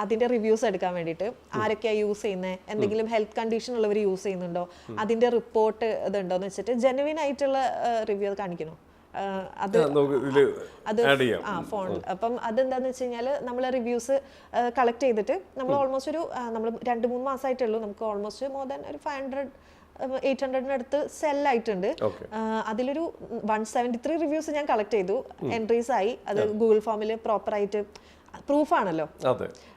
അതിന്റെ റിവ്യൂസ് എടുക്കാൻ വേണ്ടിയിട്ട്. ആരൊക്കെയാ യൂസ് ചെയ്യുന്നത്, എന്തെങ്കിലും ഹെൽത്ത് കണ്ടീഷൻ ഉള്ളവർ യൂസ് ചെയ്യുന്നുണ്ടോ, അതിന്റെ റിപ്പോർട്ട് ഇതുണ്ടോ എന്ന് വെച്ചിട്ട് ജെനുവിൻ ആയിട്ടുള്ള റിവ്യൂ കാണിക്കണോ അത് ഫോണിൽ. അപ്പം അതെന്താന്ന് വെച്ച് കഴിഞ്ഞാൽ നമ്മൾ റിവ്യൂസ് കളക്ട് ചെയ്തിട്ട് നമ്മൾ ഓൾമോസ്റ്റ് ഒരു നമ്മൾ 2-3 മാസമായിട്ടേ ഉള്ളൂ. നമുക്ക് ഓൾമോസ്റ്റ് മോർ ദാൻ ഒരു 500-800 സെല്ലായിട്ടുണ്ട്. അതിലൊരു 173 റിവ്യൂസ് ഞാൻ കളക്ട് ചെയ്തു, എൻട്രീസ് ആയി. അത് ഗൂഗിൾ ഫോമിൽ പ്രോപ്പറായിട്ട് പ്രൂഫാണല്ലോ.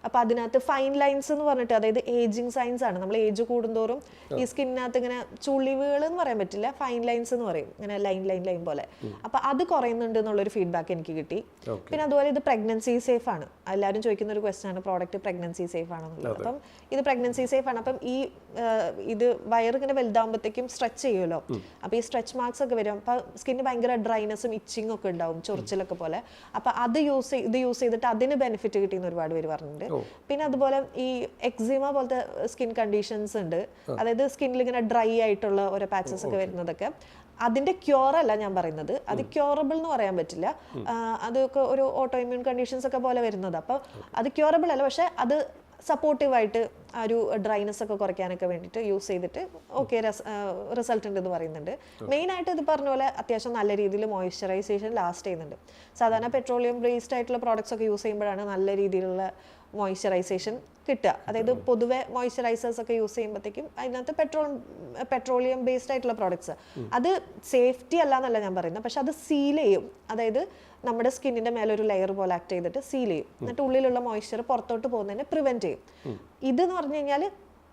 അപ്പൊ അതിനകത്ത് ഫൈൻ ലൈൻസ് എന്ന് പറഞ്ഞിട്ട്, അതായത് ഏജിങ് സൈൻസ് ആണ്. നമ്മൾ ഏജ് കൂടുന്തോറും ഈ സ്കിന്നിനകത്ത് ഇങ്ങനെ ചുളിവുകൾ എന്ന് പറയാൻ പറ്റില്ല, ഫൈൻ ലൈൻസ് എന്ന് പറയും, ഇങ്ങനെ ലൈൻ പോലെ. അപ്പൊ അത് കുറയുന്നുണ്ട് എന്നുള്ളൊരു ഫീഡ്ബാക്ക് എനിക്ക് കിട്ടി. പിന്നെ അതുപോലെ ഇത് പ്രഗ്നൻസി സേഫ് ആണ്. എല്ലാവരും ചോദിക്കുന്ന ഒരു ക്വസ്റ്റൻ ആണ്, പ്രോഡക്റ്റ് പ്രഗ്നൻസി സേഫ് ആണെന്നുള്ളത്. അപ്പം ഇത് പ്രഗ്നൻസി സേഫ് ആണ്. അപ്പം ഇത് വയറിങ്ങനെ വലുതാകുമ്പോഴത്തേക്കും സ്ട്രെച്ച് ചെയ്യുമല്ലോ, അപ്പൊ ഈ സ്ട്രെച്ച് മാർക്സ് ഒക്കെ വരും. അപ്പൊ സ്കിന്നിന് ഭയങ്കര ഡ്രൈനെസ്സും ഇച്ചിങ് ഒക്കെ ഉണ്ടാവും, ചൊറിച്ചിലൊക്കെ പോലെ. അപ്പൊ ഇത് യൂസ് ചെയ്തിട്ട് അതിന് ബെനിഫിറ്റ് കിട്ടിയെന്ന് ഒരുപാട് പേര് പറഞ്ഞിട്ടുണ്ട്. പിന്നെ അതുപോലെ ഈ എക്സിമ പോലത്തെ സ്കിൻ കണ്ടീഷൻസ് ഉണ്ട്, അതായത് സ്കിന്നിൽ ഇങ്ങനെ ഡ്രൈ ആയിട്ടുള്ള ഓരോ പാച്ചസ് ഒക്കെ വരുന്നതൊക്കെ. അതിന്റെ ക്യൂർ അല്ല ഞാൻ പറയുന്നത്, അത് ക്യൂറബിൾ എന്ന് പറയാൻ പറ്റില്ല. അതൊക്കെ ഒരു ഓട്ടോ ഇമ്മ്യൂൺ കണ്ടീഷൻസ് ഒക്കെ പോലെ വരുന്നത്. അപ്പോൾ അത് ക്യൂറബിൾ അല്ല, പക്ഷെ അത് സപ്പോർട്ടീവായിട്ട് ആ ഒരു ഡ്രൈനെസ് ഒക്കെ കുറയ്ക്കാനൊക്കെ വേണ്ടിയിട്ട് യൂസ് ചെയ്തിട്ട് ഓക്കെ റിസൾട്ട് ഉണ്ട് എന്ന് പറയുന്നുണ്ട്. മെയിനായിട്ട് ഇത് പറഞ്ഞ പോലെ അത്യാവശ്യം നല്ല രീതിയിൽ മോയ്സ്ചറൈസേഷൻ ലാസ്റ്റ് ചെയ്യുന്നുണ്ട്. സാധാരണ പെട്രോളിയം ബേസ്ഡ് ആയിട്ടുള്ള പ്രോഡക്ട്സ് ഒക്കെ യൂസ് ചെയ്യുമ്പോഴാണ് നല്ല രീതിയിലുള്ള മോയ്സ്ചറൈസേഷൻ കിട്ടുക. അതായത് പൊതുവെ മോയ്സ്ചറൈസേഴ്സ് ഒക്കെ യൂസ് ചെയ്യുമ്പോഴത്തേക്കും അതിനകത്ത് പെട്രോളിയം ബേസ്ഡ് ആയിട്ടുള്ള പ്രോഡക്ട്സ്, അത് സേഫ്റ്റി അല്ല എന്നല്ല ഞാൻ പറയുന്നത്, പക്ഷെ അത് സീൽ ചെയ്യും. അതായത് നമ്മുടെ സ്കിന്നിന്റെ മേലെ ഒരു ലെയർ പോലെ ആക്ട് ചെയ്തിട്ട് സീൽ ചെയ്യും, എന്നിട്ട് ഉള്ളിലുള്ള മോയ്സ്ചർ പുറത്തോട്ട് പോകുന്നതിനെ പ്രിവെന്റ് ചെയ്യും. ഇതെന്ന് പറഞ്ഞു കഴിഞ്ഞാൽ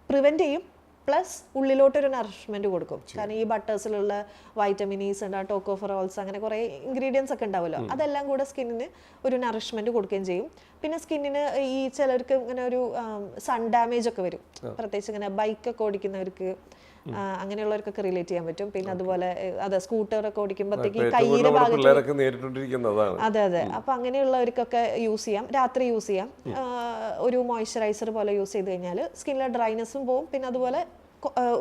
പ്രിവെന്റ് ചെയ്യും, പ്ലസ് ഉള്ളിലോട്ടൊരു നറിഷ്മെന്റ് കൊടുക്കും. കാരണം ഈ ബട്ടേഴ്സിലുള്ള വൈറ്റമിനീസ് ഉണ്ട്, ടോക്കോഫെറോൾസ്, അങ്ങനെ കുറേ ഇൻഗ്രീഡിയൻസ് ഒക്കെ ഉണ്ടാവുമല്ലോ, അതെല്ലാം കൂടെ സ്കിന്നിന് ഒരു നറിഷ്മെന്റ് കൊടുക്കുകയും ചെയ്യും. പിന്നെ സ്കിന്നിന് ഈ ചിലർക്ക് ഇങ്ങനെ ഒരു സൺ ഡാമേജ് ഒക്കെ വരും, പ്രത്യേകിച്ച് ഇങ്ങനെ ബൈക്കൊക്കെ ഓടിക്കുന്നവർക്ക്, അങ്ങനെയുള്ളവർക്കൊക്കെ റിലേറ്റ് ചെയ്യാൻ പറ്റും. പിന്നെ അതുപോലെ അതെ സ്കൂട്ടറൊക്കെ ഓടിക്കുമ്പോഴത്തേക്ക് കയ്യിലെ ഭാഗത്ത്, അതെ അപ്പൊ അങ്ങനെയുള്ളവർക്കൊക്കെ യൂസ് ചെയ്യാം, രാത്രി യൂസ് ചെയ്യാം. ഒരു മോയ്സ്ചറൈസർ പോലെ യൂസ് ചെയ്ത് കഴിഞ്ഞാൽ സ്കിന്നിലെ ഡ്രൈനെസ്സും പോവും. പിന്നെ അതുപോലെ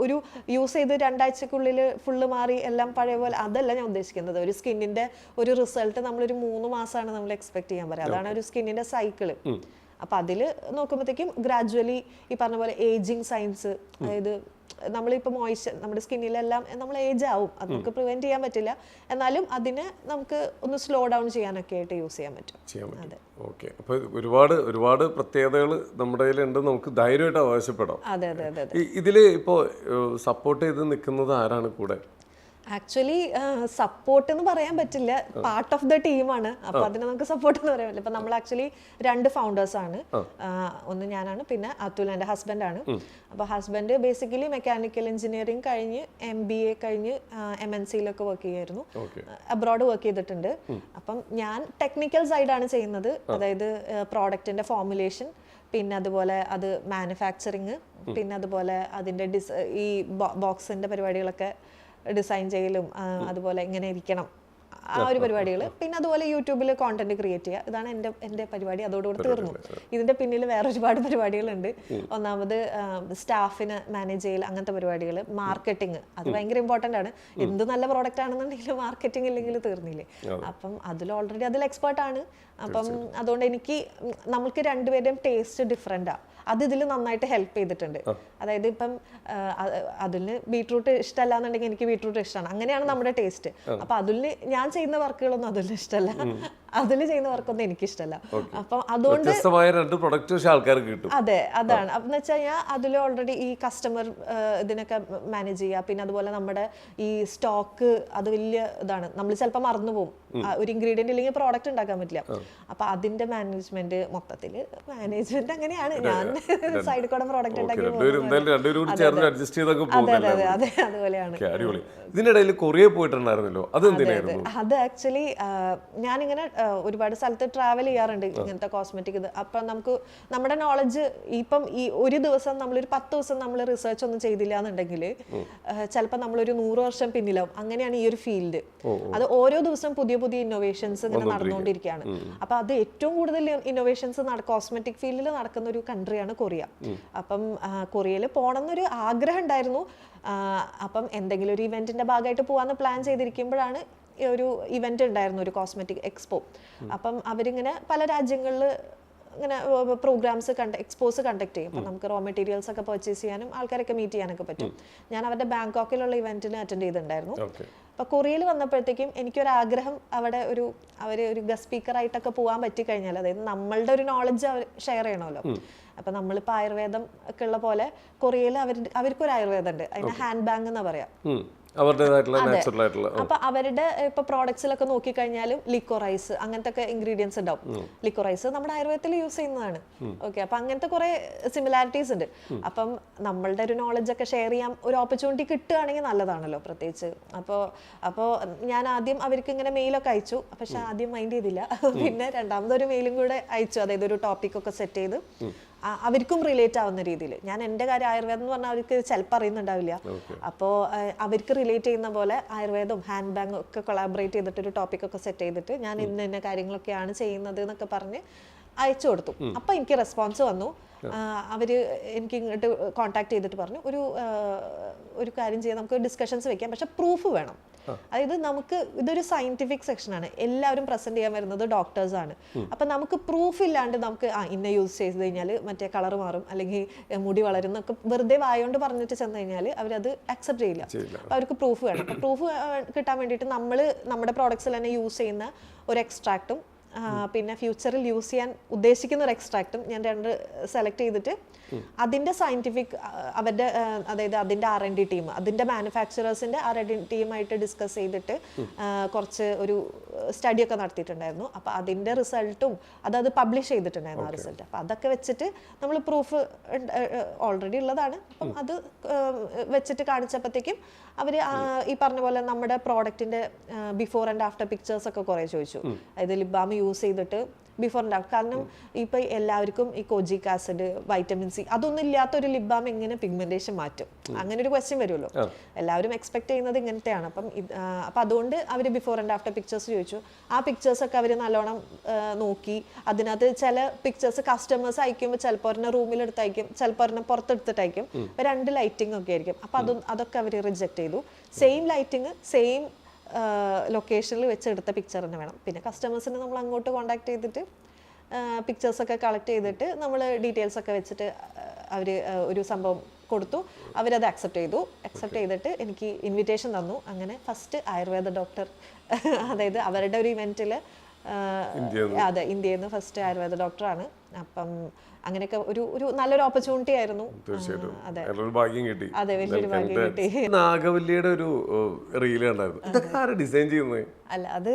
ഒരു യൂസ് ചെയ്ത് 2 ആഴ്ചക്കുള്ളിൽ ഫുള്ള് മാറി എല്ലാം പഴയ പോലെ അതല്ല ഞാൻ ഉദ്ദേശിക്കുന്നത്. ഒരു സ്കിന്നിന്റെ ഒരു റിസൾട്ട് നമ്മളൊരു 3 മാസമാണ് നമ്മൾ എക്സ്പെക്ട് ചെയ്യാൻ പറയാം. അതാണ് ഒരു സ്കിന്നിന്റെ സൈക്കിള്. അപ്പൊ അതിൽ നോക്കുമ്പോഴത്തേക്കും ഗ്രാജുവലി ഈ പറഞ്ഞ പോലെ ഏജിങ് സൈൻസ്, അതായത് നമ്മളിപ്പോൾ നമ്മുടെ സ്കിന്നിലെല്ലാം നമ്മൾ ഏജ് ആവും, അത് നമുക്ക് പ്രിവെന്റ് ചെയ്യാൻ പറ്റില്ല, എന്നാലും അതിനെ നമുക്ക് ഒന്ന് സ്ലോ ഡൗൺ ചെയ്യാനൊക്കെ ആയിട്ട് യൂസ് ചെയ്യാൻ പറ്റും. അതെ, ഓക്കെ. അപ്പോൾ ഒരുപാട് പ്രത്യേകതകൾ നമ്മുടെ കയ്യിലുണ്ട്, നമുക്ക് ധൈര്യമായിട്ട് അവകാശപ്പെടാം. അതെ അതെ അതെ. ഇതിൽ ഇപ്പോൾ സപ്പോർട്ട് ചെയ്ത് നിൽക്കുന്നത് ആരാണ് കൂടെ? ആക്ച്വലി സപ്പോർട്ട് എന്ന് പറയാൻ പറ്റില്ല, പാർട്ട് ഓഫ് ദ ടീമാണ്. അപ്പൊ അതിനെ നമുക്ക് സപ്പോർട്ട് എന്ന് പറയാൻ പറ്റില്ല. ഇപ്പൊ നമ്മൾ ആക്ച്വലി 2 ഫൗണ്ടേഴ്സ് ആണ്. ഒന്ന് ഞാനാണ്, പിന്നെ അതുൽ എൻ്റെ ഹസ്ബൻഡാണ്. അപ്പൊ ഹസ്ബൻഡ് ബേസിക്കലി മെക്കാനിക്കൽ എഞ്ചിനീയറിംഗ് കഴിഞ്ഞ് MBA കഴിഞ്ഞ് MNCയിലൊക്കെ വർക്ക് ചെയ്യായിരുന്നു, അബ്രോഡ് വർക്ക് ചെയ്തിട്ടുണ്ട്. അപ്പം ഞാൻ ടെക്നിക്കൽ സൈഡാണ് ചെയ്യുന്നത്, അതായത് പ്രോഡക്റ്റിന്റെ ഫോർമുലേഷൻ, പിന്നെ അതുപോലെ അത് മാനുഫാക്ചറിങ്, പിന്നെ അതുപോലെ അതിന്റെ ഈ ബോക്സിന്റെ പരിപാടികളൊക്കെ ഡിസൈൻ ചെയ്യലും, അതുപോലെ എങ്ങനെ ഇരിക്കണം ആ ഒരു പരിപാടികൾ. പിന്നെ അതുപോലെ യൂട്യൂബിൽ കോണ്ടന്റ് ക്രിയേറ്റ് ചെയ്യുക, ഇതാണ് എൻ്റെ പരിപാടി. അതോടുകൂടി തീർന്നു. ഇതിന്റെ പിന്നിൽ വേറെ ഒരുപാട് പരിപാടികളുണ്ട്. ഒന്നാമത് സ്റ്റാഫിനെ മാനേജ് ചെയ്യൽ, അങ്ങനത്തെ പരിപാടികൾ, മാർക്കറ്റിംഗ്, അത് ഭയങ്കര ഇമ്പോർട്ടൻ്റ് ആണ്. എന്ത് നല്ല പ്രോഡക്റ്റ് ആണെന്നുണ്ടെങ്കിൽ മാർക്കറ്റിംഗ് ഇല്ലെങ്കിൽ തീർന്നില്ലേ. അപ്പം ഓൾറെഡി അതിൽ എക്സ്പേർട്ട് ആണ്. അപ്പം അതുകൊണ്ട് നമ്മൾക്ക് രണ്ടുപേരുടെയും ടേസ്റ്റ് ഡിഫറെൻ്റാണ്. അത് ഇതിൽ നന്നായിട്ട് ഹെൽപ്പ് ചെയ്തിട്ടുണ്ട്. അതായത് ഇപ്പം അതിന് ബീട്രൂട്ട് ഇഷ്ടമല്ല എന്നുണ്ടെങ്കിൽ എനിക്ക് ബീട്രൂട്ട് ഇഷ്ടമാണ്, അങ്ങനെയാണ് നമ്മുടെ ടേസ്റ്റ്. അപ്പൊ അതിൽ ഞാൻ ചെയ്യുന്ന വർക്കുകളൊന്നും അതിൽ ഇഷ്ടമല്ല, അതിൽ ചെയ്യുന്ന വർക്കൊന്നും എനിക്കിഷ്ടമല്ല. അപ്പം അതുകൊണ്ട് അതെ, അതാണ്. അപ്പം എന്ന് വെച്ച് കഴിഞ്ഞാൽ അതിൽ ഓൾറെഡി ഈ കസ്റ്റമർ ഇതിനൊക്കെ മാനേജ് ചെയ്യുക. പിന്നെ അതുപോലെ നമ്മുടെ ഈ സ്റ്റോക്ക്, അത് വലിയ ഇതാണ്. നമ്മൾ ചിലപ്പോൾ മറന്നു പോകും, ഒരു ഇൻഗ്രീഡിയന്റ് ഇല്ലെങ്കിൽ പ്രോഡക്റ്റ് ഉണ്ടാക്കാൻ പറ്റില്ല. അപ്പൊ അതിന്റെ മാനേജ്മെന്റ്, മൊത്തത്തില് മാനേജ്മെന്റ് അങ്ങനെയാണ്. ഞാൻ സൈഡിൽ കൂടെ പ്രോഡക്റ്റ് ഉണ്ടാക്കി അതുപോലെയാണ്. ഇതിനിടയിൽ കൊറിയ പോയിട്ടുണ്ടായിരുന്നല്ലോ, അത് ആക്ച്വലി ഞാനിങ്ങനെ ഒരുപാട് സ്ഥലത്ത് ട്രാവൽ ചെയ്യാറുണ്ട് ഇങ്ങനത്തെ കോസ്മെറ്റിക് ഇത്. അപ്പം നമുക്ക് നമ്മുടെ നോളജ് ഇപ്പം ഈ ഒരു ദിവസം നമ്മളൊരു 10 ദിവസം നമ്മൾ റിസർച്ച് ഒന്നും ചെയ്തില്ല എന്നുണ്ടെങ്കിൽ ചിലപ്പോൾ നമ്മളൊരു 100 വർഷം പിന്നിലാവും. അങ്ങനെയാണ് ഈ ഒരു ഫീൽഡ്. അത് ഓരോ ദിവസം പുതിയ പുതിയ ഇന്നോവേഷൻസ് ഇങ്ങനെ നടന്നുകൊണ്ടിരിക്കുകയാണ്. അപ്പൊ അത് ഏറ്റവും കൂടുതൽ ഇന്നോവേഷൻസ് കോസ്മെറ്റിക് ഫീൽഡിൽ നടക്കുന്ന ഒരു കൺട്രിയാണ് കൊറിയ. അപ്പം കൊറിയയിൽ പോകണം എന്നൊരു ആഗ്രഹം ഉണ്ടായിരുന്നു. അപ്പം എന്തെങ്കിലും ഒരു ഇവന്റിന്റെ ഭാഗമായിട്ട് പോകാന്ന് പ്ലാൻ ചെയ്തിരിക്കുമ്പോഴാണ് ഒരു ഇവന്റ് ഉണ്ടായിരുന്നു, ഒരു കോസ്മെറ്റിക് എക്സ്പോ. അപ്പം അവരിങ്ങനെ പല രാജ്യങ്ങളിൽ ഇങ്ങനെ പ്രോഗ്രാംസ് എക്സ്പോസ് കണ്ടക്ട് ചെയ്യും. അപ്പം നമുക്ക് റോ മെറ്റീരിയൽസ് ഒക്കെ പർച്ചേസ് ചെയ്യാനും ആൾക്കാരൊക്കെ മീറ്റ് ചെയ്യാനൊക്കെ പറ്റും. ഞാൻ അവരുടെ ബാങ്കോക്കിലുള്ള ഇവന്റിന് അറ്റൻഡ് ചെയ്തിട്ടുണ്ടായിരുന്നു. അപ്പൊ കൊറിയയിൽ വന്നപ്പോഴത്തേക്കും എനിക്കൊരാഗ്രഹം, അവിടെ ഒരു ഗസ്റ്റ് സ്പീക്കറായിട്ടൊക്കെ പോകാൻ പറ്റിക്കഴിഞ്ഞാൽ, അതായത് നമ്മളുടെ ഒരു നോളജ് അവർ ഷെയർ ചെയ്യണമല്ലോ. അപ്പൊ നമ്മളിപ്പോൾ ആയുർവേദം ഒക്കെ ഉള്ള പോലെ കൊറിയയിൽ അവർക്കൊരു ആയുർവേദം ഉണ്ട്, അതിന് ഹാൻഡ് ബാങ്ക് എന്നാ പറയാം. അപ്പൊ അവരുടെ ഇപ്പൊ പ്രോഡക്ട്സിലൊക്കെ നോക്കിക്കഴിഞ്ഞാലും ലിക്കോറൈസ് അങ്ങനത്തെ ഒക്കെ ഇൻഗ്രീഡിയൻസ് ഉണ്ടാവും. ലിക്കോറൈസ് നമ്മുടെ ആയുർവേദത്തിൽ യൂസ് ചെയ്യുന്നതാണ്. ഓക്കെ, അപ്പൊ അങ്ങനത്തെ കുറെ സിമിലാരിറ്റീസ് ഉണ്ട്. അപ്പം നമ്മളുടെ ഒരു നോളജ് ഒക്കെ ഷെയർ ചെയ്യാൻ ഒരു ഓപ്പർച്യൂണിറ്റി കിട്ടുകയാണെങ്കിൽ നല്ലതാണല്ലോ, പ്രത്യേകിച്ച്. അപ്പോൾ ഞാൻ ആദ്യം അവർക്ക് ഇങ്ങനെ മെയിലൊക്കെ അയച്ചു, പക്ഷെ ആദ്യം മൈൻഡ് ചെയ്തില്ല. പിന്നെ രണ്ടാമതൊരു മെയിലും കൂടെ അയച്ചു, അതായത് ഒരു ടോപ്പിക് ഒക്കെ സെറ്റ് ചെയ്ത് അവർക്കും റിലേറ്റ് ആവുന്ന രീതിയിൽ. ഞാൻ എൻ്റെ കാര്യം ആയുർവേദം എന്ന് പറഞ്ഞാൽ അവർക്ക് ചിലപ്പോൾ അറിയുന്നുണ്ടാവില്ല. അപ്പോൾ അവർക്ക് റിലേറ്റ് ചെയ്യുന്ന പോലെ ആയുർവേദവും ഹാൻഡ് ബാങ്കും ഒക്കെ കൊളാബറേറ്റ് ചെയ്തിട്ട് ഒരു ടോപ്പിക് ഒക്കെ സെറ്റ് ചെയ്തിട്ട് ഞാൻ ഇന്ന കാര്യങ്ങളൊക്കെയാണ് ചെയ്യുന്നത് എന്നൊക്കെ പറഞ്ഞ് അയച്ചു കൊടുത്തു. അപ്പോൾ എനിക്ക് റെസ്പോൺസ് വന്നു. അവർ എനിക്ക് ഇങ്ങോട്ട് കോൺടാക്ട് ചെയ്തിട്ട് പറഞ്ഞു, ഒരു കാര്യം ചെയ്യാം, നമുക്ക് ഡിസ്കഷൻസ് വെക്കാം, പക്ഷെ പ്രൂഫ് വേണം. അതായത് നമുക്ക് ഇതൊരു സയന്റിഫിക് സെക്ഷനാണ്, എല്ലാവരും പ്രസന്റ് ചെയ്യാൻ വരുന്നത് ഡോക്ടേഴ്സാണ്. അപ്പം നമുക്ക് പ്രൂഫ് ഇല്ലാണ്ട് നമുക്ക് ഇന്ന യൂസ് ചെയ്ത് കഴിഞ്ഞാൽ മറ്റേ കളർ മാറും അല്ലെങ്കിൽ മുടി വളരും എന്നൊക്കെ വെറുതെ വായോണ്ട് പറഞ്ഞിട്ട് ചെന്ന് കഴിഞ്ഞാൽ അവരത് അക്സെപ്റ്റ് ചെയ്യില്ല. അപ്പം അവർക്ക് പ്രൂഫ് വേണം. അപ്പം പ്രൂഫ് കിട്ടാൻ വേണ്ടിയിട്ട് നമ്മൾ നമ്മുടെ പ്രോഡക്ട്സിൽ തന്നെ യൂസ് ചെയ്യുന്ന ഒരു എക്സ്ട്രാക്റ്റും പിന്നെ ഫ്യൂച്ചറിൽ യൂസ് ചെയ്യാൻ ഉദ്ദേശിക്കുന്ന ഒരു എക്സ്ട്രാക്റ്റും ഞാൻ 2 സെലക്ട് ചെയ്തിട്ട് അതിൻ്റെ സയന്റിഫിക് അവരുടെ അതായത് അതിൻ്റെ R&D ടീം, അതിൻ്റെ മാനുഫാക്ചറേഴ്സിൻ്റെ R&D ടീമായിട്ട് ഡിസ്കസ് ചെയ്തിട്ട് കുറച്ച് ഒരു സ്റ്റഡിയൊക്കെ നടത്തിയിട്ടുണ്ടായിരുന്നു. അപ്പോൾ അതിൻ്റെ റിസൾട്ടും അത് പബ്ലിഷ് ചെയ്തിട്ടുണ്ടായിരുന്നു, ആ റിസൾട്ട്. അപ്പോൾ അതൊക്കെ വെച്ചിട്ട് നമ്മൾ പ്രൂഫ് ഓൾറെഡി ഉള്ളതാണ്. അപ്പം അത് വെച്ചിട്ട് കാണിച്ചപ്പോഴത്തേക്കും അവർ ഈ പറഞ്ഞ പോലെ നമ്മുടെ പ്രോഡക്റ്റിൻ്റെ ബിഫോർ ആൻഡ് ആഫ്റ്റർ പിക്ചേഴ്സ് ഒക്കെ കുറേ ചോദിച്ചു. അതായത് ലിപ് ബാം യൂസ് ചെയ്തിട്ട് ബിഫോർ ആൻഡ് ആഫ്റ്റർ. കാരണം ഇപ്പം എല്ലാവർക്കും ഈ കൊജിക് ആസിഡ്, വൈറ്റമിൻ സി അതൊന്നും ഇല്ലാത്തൊരു ലിപ് ബാം എങ്ങനെ പിഗ്മെന്റേഷൻ മാറ്റും, അങ്ങനെ ഒരു ക്വസ്റ്റ്യൻ വരുമല്ലോ. എല്ലാവരും എക്സ്പെക്ട് ചെയ്യുന്നത് ഇങ്ങനത്തെയാണ്. അപ്പം അതുകൊണ്ട് അവർ ബിഫോർ ആൻഡ് ആഫ്റ്റർ പിക്ചേഴ്സ് ചോദിച്ചു. ആ പിക്ചേഴ്സൊക്കെ അവർ നല്ലോണം നോക്കി. അതിനകത്ത് ചില പിക്ചേഴ്സ് കസ്റ്റമേഴ്സ് അയക്കുമ്പോൾ ചിലപ്പോൾ ഒരെണ്ണം റൂമിലെടുത്ത് അയക്കും, ചിലപ്പോൾ ഒരെണ്ണം പുറത്തെടുത്തിട്ടയക്കും. 2 ലൈറ്റിംഗ് ഒക്കെ ആയിരിക്കും. അപ്പം അതൊക്കെ അവർ റിജക്ട് ചെയ്തു. സെയിം ലൈറ്റിംഗ് സെയിം ലൊക്കേഷനിൽ വെച്ചെടുത്ത പിക്ചർ തന്നെ വേണം. പിന്നെ കസ്റ്റമേഴ്സിനെ നമ്മൾ അങ്ങോട്ട് കോൺടാക്ട് ചെയ്തിട്ട് പിക്ചേഴ്സൊക്കെ കളക്ട് ചെയ്തിട്ട് നമ്മൾ ഡീറ്റെയിൽസ് ഒക്കെ വെച്ചിട്ട് അവർ ഒരു സംഭവം കൊടുത്തു. അവരത് അക്സെപ്റ്റ് ചെയ്തിട്ട് എനിക്ക് ഇൻവിറ്റേഷൻ തന്നു. അങ്ങനെ ഫസ്റ്റ് ആയുർവേദ ഡോക്ടർ, അതായത് അവരുടെ ഒരു ഇവൻറ്റിൽ, അതെ, ഇന്ത്യയിൽ നിന്ന് ഫസ്റ്റ് ആയുർവേദ ഡോക്ടറാണ്. അപ്പം അങ്ങനെയൊക്കെ ഒരു നല്ലൊരു ഓപ്പർച്യൂണിറ്റി ആയിരുന്നു. അതെ, വലിയൊരു ഭാഗ്യം കിട്ടി. നാഗവല്ലിയുടെ ഒരു റീൽ ഉണ്ടായിരുന്നു. അല്ല, അത്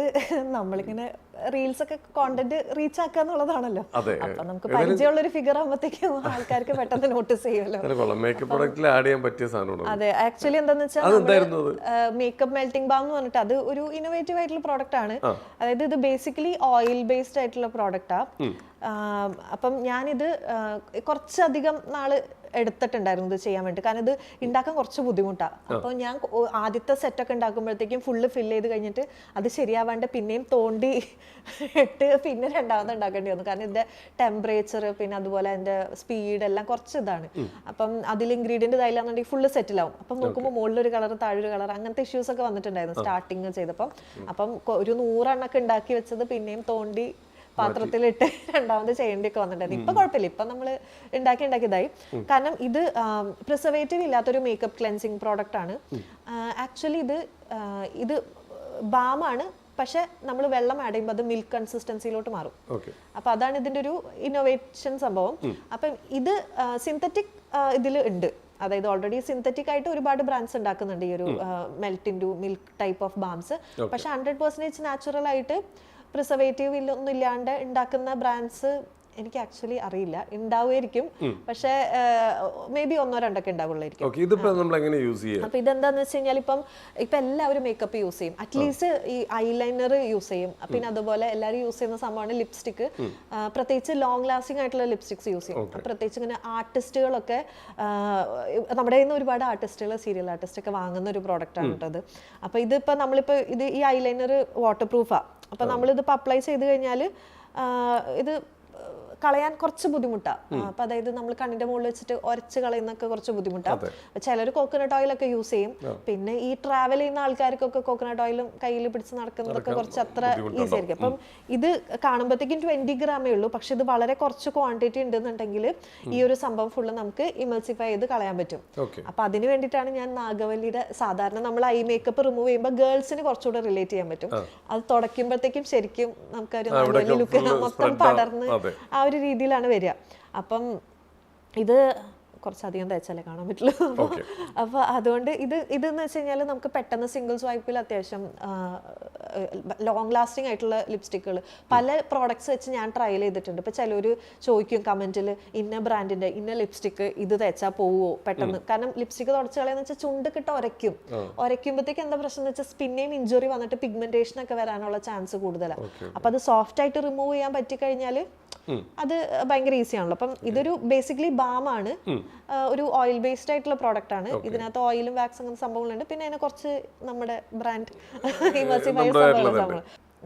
നമ്മളിങ്ങനെ റീൽസ് ഒക്കെ കോണ്ടന്റ് റീച്ച് ആക്കുക എന്നുള്ളതാണല്ലോ. അപ്പൊ നമുക്ക് പരിചയമുള്ള ഒരു ഫിഗർ ആകുമ്പോഴത്തേക്കും ആൾക്കാർക്ക് പെട്ടെന്ന് നോട്ടീസ് ചെയ്യുമല്ലോ. അതെ, ആക്ച്വലി എന്താന്ന് വെച്ചാൽ മേക്കപ്പ് മെൽറ്റിംഗ് ബാം എന്ന് പറഞ്ഞിട്ട് അത് ഒരു ഇന്നോവേറ്റീവ് ആയിട്ടുള്ള പ്രോഡക്റ്റ് ആണ്. അതായത് ഇത് ബേസിക്കലി ഓയിൽ ബേസ്ഡ് ആയിട്ടുള്ള പ്രോഡക്റ്റാ. അപ്പം ഞാനിത് കുറച്ചധികം നാള് എടുത്തിട്ടുണ്ടായിരുന്നു ഇത് ചെയ്യാൻ വേണ്ടി. കാരണം ഇത് ഉണ്ടാക്കാൻ കുറച്ച് ബുദ്ധിമുട്ടാണ്. അപ്പോൾ ഞാൻ ആദ്യത്തെ സെറ്റൊക്കെ ഉണ്ടാക്കുമ്പോഴത്തേക്കും ഫുള്ള് ഫില്ല് ചെയ്ത് കഴിഞ്ഞിട്ട് അത് ശരിയാവാണ്ട് പിന്നെയും തോണ്ടി ഇട്ട് പിന്നെ രണ്ടാമത് ഉണ്ടാക്കേണ്ടി വന്നു. കാരണം ഇതിൻ്റെ ടെമ്പറേച്ചർ പിന്നെ അതുപോലെ അതിൻ്റെ സ്പീഡ് എല്ലാം കുറച്ച് ഇതാണ്. അപ്പം അതിൽ ഇൻഗ്രീഡിയൻറ്റ് ഇതായില്ലാന്നുണ്ടെങ്കിൽ ഫുള്ള് സെറ്റിലാവും. അപ്പം നോക്കുമ്പോൾ മുകളിലൊരു കളർ താഴൊരു കളർ അങ്ങനത്തെ ഇഷ്യൂസ് ഒക്കെ വന്നിട്ടുണ്ടായിരുന്നു സ്റ്റാർട്ടിങ് ചെയ്തപ്പം. അപ്പം ഒരു 100 എണ്ണൊക്കെ ഉണ്ടാക്കി വെച്ചത് പിന്നെയും തോണ്ടി പാത്രത്തിലിട്ട് രണ്ടാമത് ചെയ്യേണ്ടിയൊക്കെ വന്നിട്ടുണ്ടായിരുന്നു. ഇപ്പൊ കുഴപ്പമില്ല, ഇപ്പൊ നമ്മൾ ഉണ്ടാക്കിയതായി. കാരണം ഇത് പ്രിസർവേറ്റീവ് ഇല്ലാത്തൊരു മേക്കപ്പ് ക്ലെൻസിങ് പ്രോഡക്റ്റ് ആണ്. ആക്ച്വലി ഇത് ബാമാണ്, പക്ഷെ നമ്മൾ വെള്ളം ആഡ് ചെയ്യുമ്പോൾ അത് മിൽക്ക് കൺസിസ്റ്റൻസിയിലോട്ട് മാറും. അപ്പൊ അതാണ് ഇതിന്റെ ഒരു ഇന്നോവേഷൻ സംഭവം. അപ്പം ഇത് സിന്തറ്റിക് ഇതിൽ ഉണ്ട്. അതായത് ഓൾറെഡി സിന്തറ്റിക് ആയിട്ട് ഒരുപാട് ബ്രാൻഡ്സ് ഉണ്ടാക്കുന്നുണ്ട് ഈ ഒരു melt into milk type of balms. പക്ഷെ 100% നാച്ചുറൽ ആയിട്ട് പ്രിസർവേറ്റീവ് ഒന്നും ഇല്ലാണ്ട് ഉണ്ടാക്കുന്ന ബ്രാൻഡ്സ് എനിക്ക് ആക്ച്വലി അറിയില്ല. ഉണ്ടാവുമായിരിക്കും, പക്ഷേ മേ ബി 1-2 ഉണ്ടാവുള്ളായിരിക്കും. അപ്പൊ ഇതെന്താന്ന് വെച്ച് കഴിഞ്ഞാൽ ഇപ്പം എല്ലാവരും മേക്കപ്പ് യൂസ് ചെയ്യും, അറ്റ്ലീസ്റ്റ് ഈ ഐലൈനർ യൂസ് ചെയ്യും. പിന്നെ അതുപോലെ എല്ലാവരും യൂസ് ചെയ്യുന്ന സംഭവമാണ് ലിപ്സ്റ്റിക്. പ്രത്യേകിച്ച് ലോങ് ലാസ്റ്റിംഗ് ആയിട്ടുള്ള ലിപ്സ്റ്റിക്സ് യൂസ് ചെയ്യും. പ്രത്യേകിച്ച് ഇങ്ങനെ ആർട്ടിസ്റ്റുകളൊക്കെ നമ്മുടെ കയ്യിൽ നിന്ന് ഒരുപാട് ആർട്ടിസ്റ്റുകൾ, സീരിയൽ ആർട്ടിസ്റ്റ് ഒക്കെ വാങ്ങുന്ന ഒരു പ്രോഡക്റ്റ് ആണ് കേട്ടത്. അപ്പൊ ഇതിപ്പോ നമ്മളിപ്പോ ഈ ഐലൈനർ വാട്ടർ പ്രൂഫാ. അപ്പൊ നമ്മളിതിപ്പോൾ അപ്ലൈ ചെയ്ത് കഴിഞ്ഞാൽ ഇത് കളയാൻ കുറച്ച് ബുദ്ധിമുട്ടാണ്. അപ്പൊ അതായത് നമ്മൾ കണ്ണിന്റെ മുകളിൽ വെച്ചിട്ട് ഉരച്ച് കളയുന്നൊക്കെ കുറച്ച് ബുദ്ധിമുട്ടാണ്. ചിലർ കോക്കനട്ട് ഓയിലൊക്കെ യൂസ് ചെയ്യും. പിന്നെ ഈ ട്രാവൽ ചെയ്യുന്ന ആൾക്കാർക്കൊക്കെ കോക്കനട്ട് ഓയിലും കയ്യിൽ പിടിച്ച് നടക്കുന്നതൊക്കെ കുറച്ച് അത്ര ഈസി ആയിരിക്കും. അപ്പം ഇത് കാണുമ്പോഴത്തേക്കും 20 ഗ്രാമേ ഉള്ളൂ, പക്ഷെ ഇത് വളരെ കുറച്ച് ക്വാണ്ടിറ്റി ഉണ്ടെന്നുണ്ടെങ്കിൽ ഈ ഒരു സംഭവം ഫുള്ള് നമുക്ക് ഇമൾസിഫൈ ചെയ്ത് കളയാൻ പറ്റും. അപ്പൊ അതിന് വേണ്ടിയിട്ടാണ് ഞാൻ നാഗവല്ലിയുടെ, സാധാരണ നമ്മൾ ഐ മേക്കപ്പ് റിമൂവ് ചെയ്യുമ്പോൾ ഗേൾസിന് കുറച്ചുകൂടെ റിലേറ്റ് ചെയ്യാൻ പറ്റും. അത് തുടയ്ക്കുമ്പോഴത്തേക്കും ശരിക്കും നമുക്കൊരു നാഗവല്ലി ലുക്ക് മൊത്തം പടർന്ന് ആ ഒരു രീതിയിലാണ് വരിക. അപ്പം ഇത് കുറച്ചധികം തേച്ചാലേ കാണാൻ പറ്റുള്ളൂ. അപ്പോൾ അതുകൊണ്ട് ഇതെന്ന് വെച്ച് കഴിഞ്ഞാൽ നമുക്ക് പെട്ടെന്ന് സിംഗിൾ സ്വൈപ്പിൽ അത്യാവശ്യം ലോങ് ലാസ്റ്റിംഗ് ആയിട്ടുള്ള ലിപ്സ്റ്റിക്കുകൾ പല പ്രോഡക്ട്സ് വെച്ച് ഞാൻ ട്രയൽ ചെയ്തിട്ടുണ്ട്. ഇപ്പോൾ ചിലർ ചോദിക്കും കമൻറ്റിൽ ഇന്ന ബ്രാൻഡിൻ്റെ ഇന്ന ലിപ്സ്റ്റിക്ക് ഇത് തേച്ചാൽ പോവുമോ പെട്ടെന്ന്. കാരണം ലിപ്സ്റ്റിക്ക് തുടച്ച് കളയെന്ന് വെച്ചാൽ ചുണ്ട് കിട്ട ഉരയ്ക്കുമ്പോഴത്തേക്ക് എന്താ പ്രശ്നം എന്ന് വെച്ചാൽ പിന്നെയും ഇഞ്ചുറി വന്നിട്ട് പിഗ്മെന്റേഷൻ ഒക്കെ വരാനുള്ള ചാൻസ് കൂടുതലാണ്. അപ്പം അത് സോഫ്റ്റ് ആയിട്ട് റിമൂവ് ചെയ്യാൻ പറ്റിക്കഴിഞ്ഞാൽ അത് ഭയങ്കര ഈസി ആണല്ലോ. അപ്പം ഇതൊരു ബേസിക്കലി ബാമാണ്, ഒരു ഓയിൽ ബേസ്ഡ് ആയിട്ടുള്ള പ്രോഡക്റ്റ് ആണ്. ഇതിനകത്ത് ഓയിലും വാക്സ് അങ്ങനെ സംഭവങ്ങളുണ്ട്. പിന്നെ അതിനെ കുറച്ച് നമ്മുടെ ബ്രാൻഡ് ഇമേഴ്സീവ് സംഭവങ്ങൾ.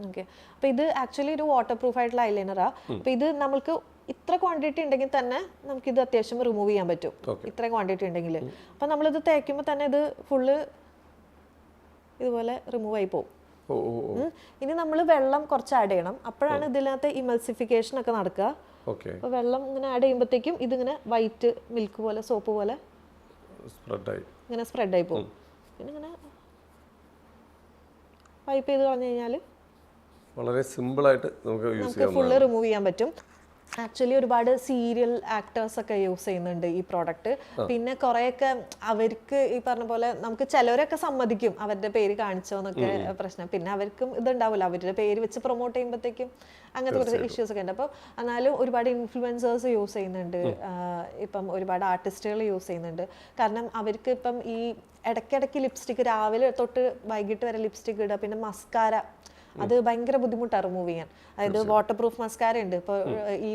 ഓക്കെ, അപ്പൊ ഇത് ആക്ച്വലി ഒരു വാട്ടർ പ്രൂഫ് ആയിട്ടുള്ള ഐലൈനറാ. അപ്പൊ ഇത് നമുക്ക് ഇത്ര ക്വാണ്ടിറ്റി ഉണ്ടെങ്കിൽ തന്നെ നമുക്ക് ഇത് അത്യാവശ്യം റിമൂവ് ചെയ്യാൻ പറ്റും, ഇത്ര ക്വാണ്ടിറ്റി ഉണ്ടെങ്കിൽ. അപ്പൊ നമ്മളിത് തേക്കുമ്പോൾ തന്നെ ഇത് ഫുള്ള് ഇതുപോലെ റിമൂവ് ആയി പോകും. ഇനി നമ്മൾ വെള്ളം കുറച്ച് ആഡ് ചെയ്യണം, അപ്പോഴാണ് ഇതിനകത്ത് ഇമൾസിഫിക്കേഷൻ ഒക്കെ നടക്കുക. അപ്പോൾ വെള്ളം ഇങ്ങനെ ആഡ് ചെയ്യുമ്പോഴത്തേക്കും ഇതിങ്ങനെ വൈറ്റ് മിൽക്ക് പോലെ സോപ്പ് പോലെ ഇങ്ങനെ സ്പ്രെഡ് ആയി പോകും. പിന്നെ ഇങ്ങനെ വൈപ്പ് ചെയ്ത് കളഞ്ഞു കഴിഞ്ഞാൽ വളരെ സിമ്പിൾ ആയിട്ട് നമുക്ക് ഫുള്ള് റിമൂവ് ചെയ്യാൻ പറ്റും. ആക്ച്വലി ഒരുപാട് സീരിയൽ ആക്ടേഴ്സ് ഒക്കെ യൂസ് ചെയ്യുന്നുണ്ട് ഈ പ്രോഡക്റ്റ്. പിന്നെ കുറെയൊക്കെ അവർക്ക് ഈ പറഞ്ഞ പോലെ നമുക്ക് ചിലവരൊക്കെ സമ്മതിക്കും അവരുടെ പേര് കാണിച്ചോന്നൊക്കെ പ്രശ്നം. പിന്നെ അവർക്കും ഇതുണ്ടാവില്ല, അവരുടെ പേര് വെച്ച് പ്രൊമോട്ട് ചെയ്യുമ്പോഴത്തേക്കും അങ്ങനത്തെ കുറച്ച് ഇഷ്യൂസ് ഒക്കെ ഉണ്ട്. അപ്പോൾ എന്നാലും ഒരുപാട് ഇൻഫ്ലുവൻസേഴ്സ് യൂസ് ചെയ്യുന്നുണ്ട്, ഇപ്പം ഒരുപാട് ആർട്ടിസ്റ്റുകൾ യൂസ് ചെയ്യുന്നുണ്ട്. കാരണം അവർക്ക് ഇപ്പം ഈ ഇടയ്ക്കിടയ്ക്ക് ലിപ്സ്റ്റിക്ക് രാവിലെ തൊട്ട് വൈകിട്ട് വരെ ലിപ്സ്റ്റിക്ക് ഇടുക, പിന്നെ മസ്കാര അത് ഭയങ്കര ബുദ്ധിമുട്ടാണ് റിമൂവ് ചെയ്യാൻ. അതായത് വാട്ടർ പ്രൂഫ് മസ്കാര ഉണ്ട്, ഇപ്പോൾ ഈ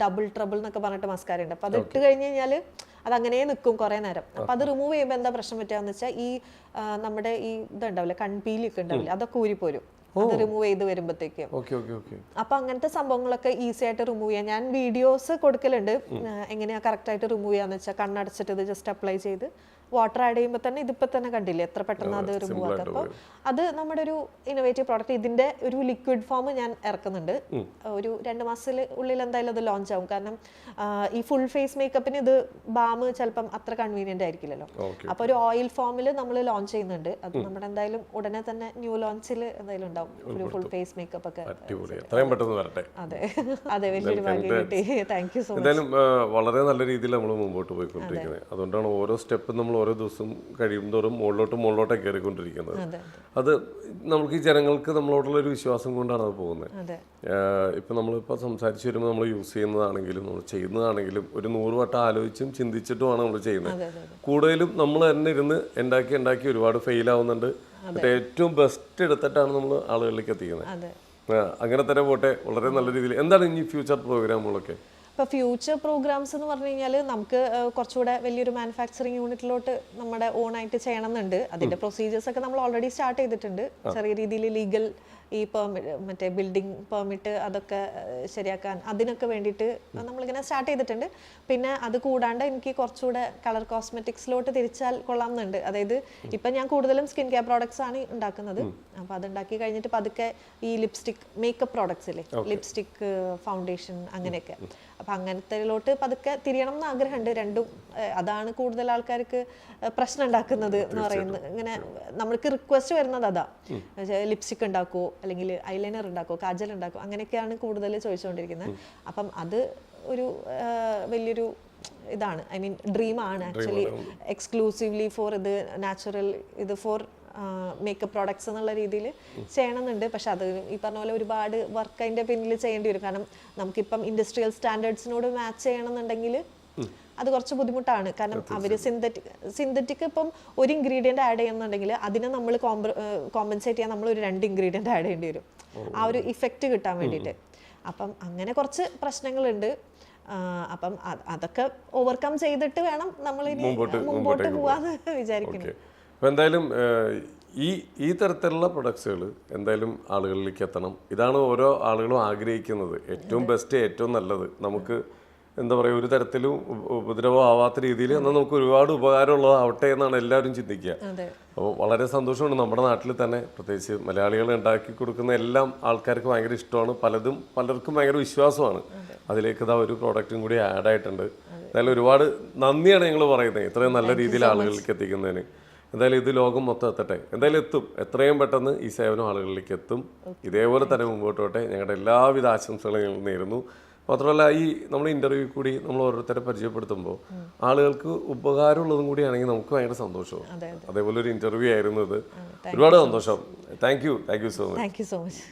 ഡബിൾ ട്രബിൾ എന്നൊക്കെ പറഞ്ഞിട്ട് മസ്കാര ഉണ്ട്. അപ്പോൾ അത് ഇട്ട് കഴിഞ്ഞ് കഴിഞ്ഞാൽ അത് അങ്ങനെ നിൽക്കും കുറേ നേരം. അപ്പോൾ അത് റിമൂവ് ചെയ്യുമ്പോൾ എന്താ പ്രശ്നം പറ്റുകയെന്ന് വെച്ചാൽ ഈ നമ്മുടെ ഈ ഇതുണ്ടാവില്ല, കൺപീലിയൊക്കെ ഉണ്ടാവില്ല, അതൊക്കെ ഊരിപ്പോരും അത് റിമൂവ് ചെയ്ത് വരുമ്പോഴത്തേക്കും. അപ്പൊ അങ്ങനത്തെ സംഭവങ്ങളൊക്കെ ഈസി ആയിട്ട് റിമൂവ് ചെയ്യാം. ഞാൻ വീഡിയോസ് കൊടുക്കലുണ്ട് എങ്ങനെയാ കറക്റ്റ് ആയിട്ട് റിമൂവ് ചെയ്യാന്ന് വെച്ചാൽ. കണ്ണടച്ചിട്ട് ഇത് ജസ്റ്റ് അപ്ലൈ ചെയ്ത് വാട്ടർ ആഡ് ചെയ്യുമ്പോൾ തന്നെ ഇതിപ്പോൾ തന്നെ കണ്ടില്ലേ എത്ര പെട്ടെന്ന് അത് റിമൂവ് ആക്കാം. അപ്പോൾ അത് നമ്മുടെ ഒരു ഇന്നോവേറ്റീവ് പ്രോഡക്റ്റ്. ഇതിന്റെ ഒരു ലിക്വിഡ് ഫോം ഞാൻ ഇറക്കുന്നുണ്ട്. ഒരു 2 മാസത്തിനുള്ളിൽ എന്തായാലും അത് ലോഞ്ച് ആവും. കാരണം ഈ ഫുൾ ഫേസ് മേക്കപ്പിന് ഇത് ബാം ചിലപ്പം അത്ര കൺവീനിയന്റ് ആയിരിക്കില്ലല്ലോ. അപ്പോൾ ഒരു ഓയിൽ ഫോമിൽ നമ്മൾ ലോഞ്ച് ചെയ്യുന്നുണ്ട്. അത് നമ്മുടെ എന്തായാലും ഉടനെ തന്നെ ന്യൂ ലോഞ്ചിൽ എന്തായാലും ഉണ്ടാവും ഒരു ഫുൾ ഫേസ് മേക്കപ്പ് ഒക്കെ. അതെ അതെ, വലിയൊരു ഭാഗ്യം കിട്ടി. Thank you so much. എന്തായാലും വളരെ നല്ല രീതിയിൽ നമ്മൾ മുമ്പോട്ട് പോയിക്കൊണ്ടിരിക്കുന്നത്. അതുകൊണ്ടാണ് ഓരോ സ്റ്റെപ്പും നമ്മൾ ഓരോ ദിവസം കഴിയുമ്പോഴും മുകളിലോട്ടൊക്കെ കയറിക്കൊണ്ടിരിക്കുന്നത്. അത് നമുക്ക് ഈ ജനങ്ങൾക്ക് നമ്മളോടുള്ള ഒരു വിശ്വാസം കൊണ്ടാണ് അത് പോകുന്നത്. ഇപ്പം നമ്മളിപ്പോൾ സംസാരിച്ച് വരുമ്പോൾ നമ്മൾ യൂസ് ചെയ്യുന്നതാണെങ്കിലും നമ്മൾ ചെയ്യുന്നതാണെങ്കിലും ഒരു 100 വട്ടം ആലോചിച്ചും ചിന്തിച്ചിട്ടുമാണ് നമ്മൾ ചെയ്യുന്നത്. കൂടുതലും നമ്മൾ തന്നെ ഇരുന്ന് ഉണ്ടാക്കി ഒരുപാട് ഫെയിൽ ആവുന്നുണ്ട്. ഏറ്റവും ബെസ്റ്റ് എടുത്തിട്ടാണ് നമ്മൾ ആളുകളിലേക്ക് എത്തിക്കുന്നത്. അങ്ങനെ തന്നെ പോട്ടെ, വളരെ നല്ല രീതിയിൽ. എന്താണ് ഇനി ഫ്യൂച്ചർ പ്രോഗ്രാമുകളൊക്കെ? ഇപ്പോൾ ഫ്യൂച്ചർ പ്രോഗ്രാംസ് എന്ന് പറഞ്ഞു കഴിഞ്ഞാൽ നമുക്ക് കുറച്ചുകൂടെ വലിയൊരു മാനുഫാക്ചറിങ് യൂണിറ്റിലോട്ട് നമ്മുടെ ഓൺ ആയിട്ട് ചെയ്യണം എന്നുണ്ട്. അതിൻ്റെ പ്രൊസീജിയേഴ്സ് ഒക്കെ നമ്മൾ ഓൾറെഡി സ്റ്റാർട്ട് ചെയ്തിട്ടുണ്ട്. ചെറിയ രീതിയിൽ ലീഗൽ ഈ മറ്റേ ബിൽഡിംഗ് പെർമിറ്റ് അതൊക്കെ ശരിയാക്കാൻ അതിനൊക്കെ വേണ്ടിയിട്ട് നമ്മളിങ്ങനെ സ്റ്റാർട്ട് ചെയ്തിട്ടുണ്ട്. പിന്നെ അത് കൂടാണ്ട് എനിക്ക് കുറച്ചുകൂടെ കളർ കോസ്മെറ്റിക്സിലോട്ട് തിരിച്ചാൽ കൊള്ളാം എന്നുണ്ട്. അതായത് ഇപ്പം ഞാൻ കൂടുതലും സ്കിൻ കെയർ പ്രോഡക്ട്സ് ആണ് ഉണ്ടാക്കുന്നത്. അപ്പോൾ അതുണ്ടാക്കി കഴിഞ്ഞിട്ട് പതുക്കെ ഈ ലിപ്സ്റ്റിക് മേക്കപ്പ് പ്രോഡക്ട്സ് ഇല്ലേ, ലിപ്സ്റ്റിക്, ഫൗണ്ടേഷൻ അങ്ങനെയൊക്കെ, അപ്പം അങ്ങനത്തേലോട്ട് പതുക്കെ തിരിയണം എന്ന് ആഗ്രഹമുണ്ട്. രണ്ടും അതാണ് കൂടുതൽ ആൾക്കാർക്ക് പ്രശ്നം ഉണ്ടാക്കുന്നത് എന്ന് പറയുന്നത്. ഇങ്ങനെ നമ്മൾക്ക് റിക്വസ്റ്റ് വരുന്നത് അതാ, ലിപ്സ്റ്റിക് ഉണ്ടാക്കുമോ അല്ലെങ്കിൽ ഐലൈനർ ഉണ്ടാക്കുമോ, കാജൽ ഉണ്ടാക്കുമോ, അങ്ങനെയൊക്കെയാണ് കൂടുതൽ ചോദിച്ചുകൊണ്ടിരിക്കുന്നത്. അപ്പം അത് ഒരു വലിയൊരു ഇതാണ്, ഐ മീൻ ഡ്രീമാണ് ആക്ച്വലി. എക്സ്ക്ലൂസീവ്ലി ഫോർ ഇത് നാച്ചുറൽ, ഇത് ഫോർ മേക്കപ്പ് പ്രോഡക്ട്സ് എന്നുള്ള രീതിയിൽ ചെയ്യണമെന്നുണ്ട്. പക്ഷെ അത് ഈ പറഞ്ഞ പോലെ ഒരുപാട് വർക്ക് അതിൻ്റെ പിന്നിൽ ചെയ്യേണ്ടി വരും. കാരണം നമുക്കിപ്പം ഇൻഡസ്ട്രിയൽ സ്റ്റാൻഡേർഡ്സിനോട് മാച്ച് ചെയ്യണമെന്നുണ്ടെങ്കിൽ അത് കുറച്ച് ബുദ്ധിമുട്ടാണ്. കാരണം അവർ സിന്തറ്റിക് ഇപ്പം ഒരു ഇൻഗ്രീഡിയൻറ്റ് ആഡ് ചെയ്യുന്നുണ്ടെങ്കിൽ അതിനെ നമ്മൾ കോമ്പൻസേറ്റ് ചെയ്യാൻ നമ്മൾ ഒരു 2 ഇൻഗ്രീഡിയൻറ്റ് ആഡ് ചെയ്യേണ്ടി വരും, ആ ഒരു ഇഫക്റ്റ് കിട്ടാൻ വേണ്ടിയിട്ട്. അപ്പം അങ്ങനെ കുറച്ച് പ്രശ്നങ്ങളുണ്ട്. അപ്പം അതൊക്കെ ഓവർകം ചെയ്തിട്ട് വേണം നമ്മൾ ഇനി മുമ്പോട്ട് പോകാന്ന് വിചാരിക്കുന്നു. അപ്പോൾ എന്തായാലും ഈ തരത്തിലുള്ള പ്രൊഡക്ട്സുകൾ എന്തായാലും ആളുകളിലേക്ക് എത്തണം. ഇതാണ് ഓരോ ആളുകളും ആഗ്രഹിക്കുന്നത്. ഏറ്റവും ബെസ്റ്റ്, ഏറ്റവും നല്ലത്, നമുക്ക് എന്താ പറയുക, ഒരു തരത്തിലും ഉപദ്രവം ആവാത്ത രീതിയിൽ എന്നാൽ നമുക്ക് ഒരുപാട് ഉപകാരമുള്ളതാവട്ടെ എന്നാണ് എല്ലാവരും ചിന്തിക്കുക. അപ്പോൾ വളരെ സന്തോഷമുണ്ട്. നമ്മുടെ നാട്ടിൽ തന്നെ പ്രത്യേകിച്ച് മലയാളികൾ ഉണ്ടാക്കി കൊടുക്കുന്ന എല്ലാം ആൾക്കാർക്ക് ഭയങ്കര ഇഷ്ടമാണ്. പലർക്കും ഭയങ്കര വിശ്വാസമാണ്. അതിലേക്ക് ഇതാ ഒരു പ്രോഡക്റ്റും കൂടി ആഡ് ആയിട്ടുണ്ട്. എന്തായാലും ഒരുപാട് നന്ദിയാണ് ഞങ്ങൾ പറയുന്നത് ഇത്രയും നല്ല രീതിയിൽ ആളുകളിലേക്ക് എത്തിക്കുന്നതിന്. എന്തായാലും ഇത് ലോകം മൊത്തം എത്തട്ടെ. എന്തായാലും എത്തും, എത്രയും പെട്ടെന്ന് ഈ സേവനം ആളുകളിലേക്ക് എത്തും. ഇതേപോലെ തന്നെ മുമ്പോട്ട് പോട്ടെ. ഞങ്ങളുടെ എല്ലാവിധ ആശംസകളും ഞങ്ങൾ നേരുന്നു. മാത്രമല്ല, ഈ നമ്മൾ ഇൻ്റർവ്യൂ കൂടി നമ്മൾ ഓരോരുത്തരെ പരിചയപ്പെടുത്തുമ്പോൾ ആളുകൾക്ക് ഉപകാരമുള്ളതും കൂടിയാണെങ്കിൽ നമുക്ക് ഭയങ്കര സന്തോഷവും. അതേപോലെ ഒരു ഇൻ്റർവ്യൂ ആയിരുന്നു ഇത്. ഒരുപാട് സന്തോഷം. Thank you so much.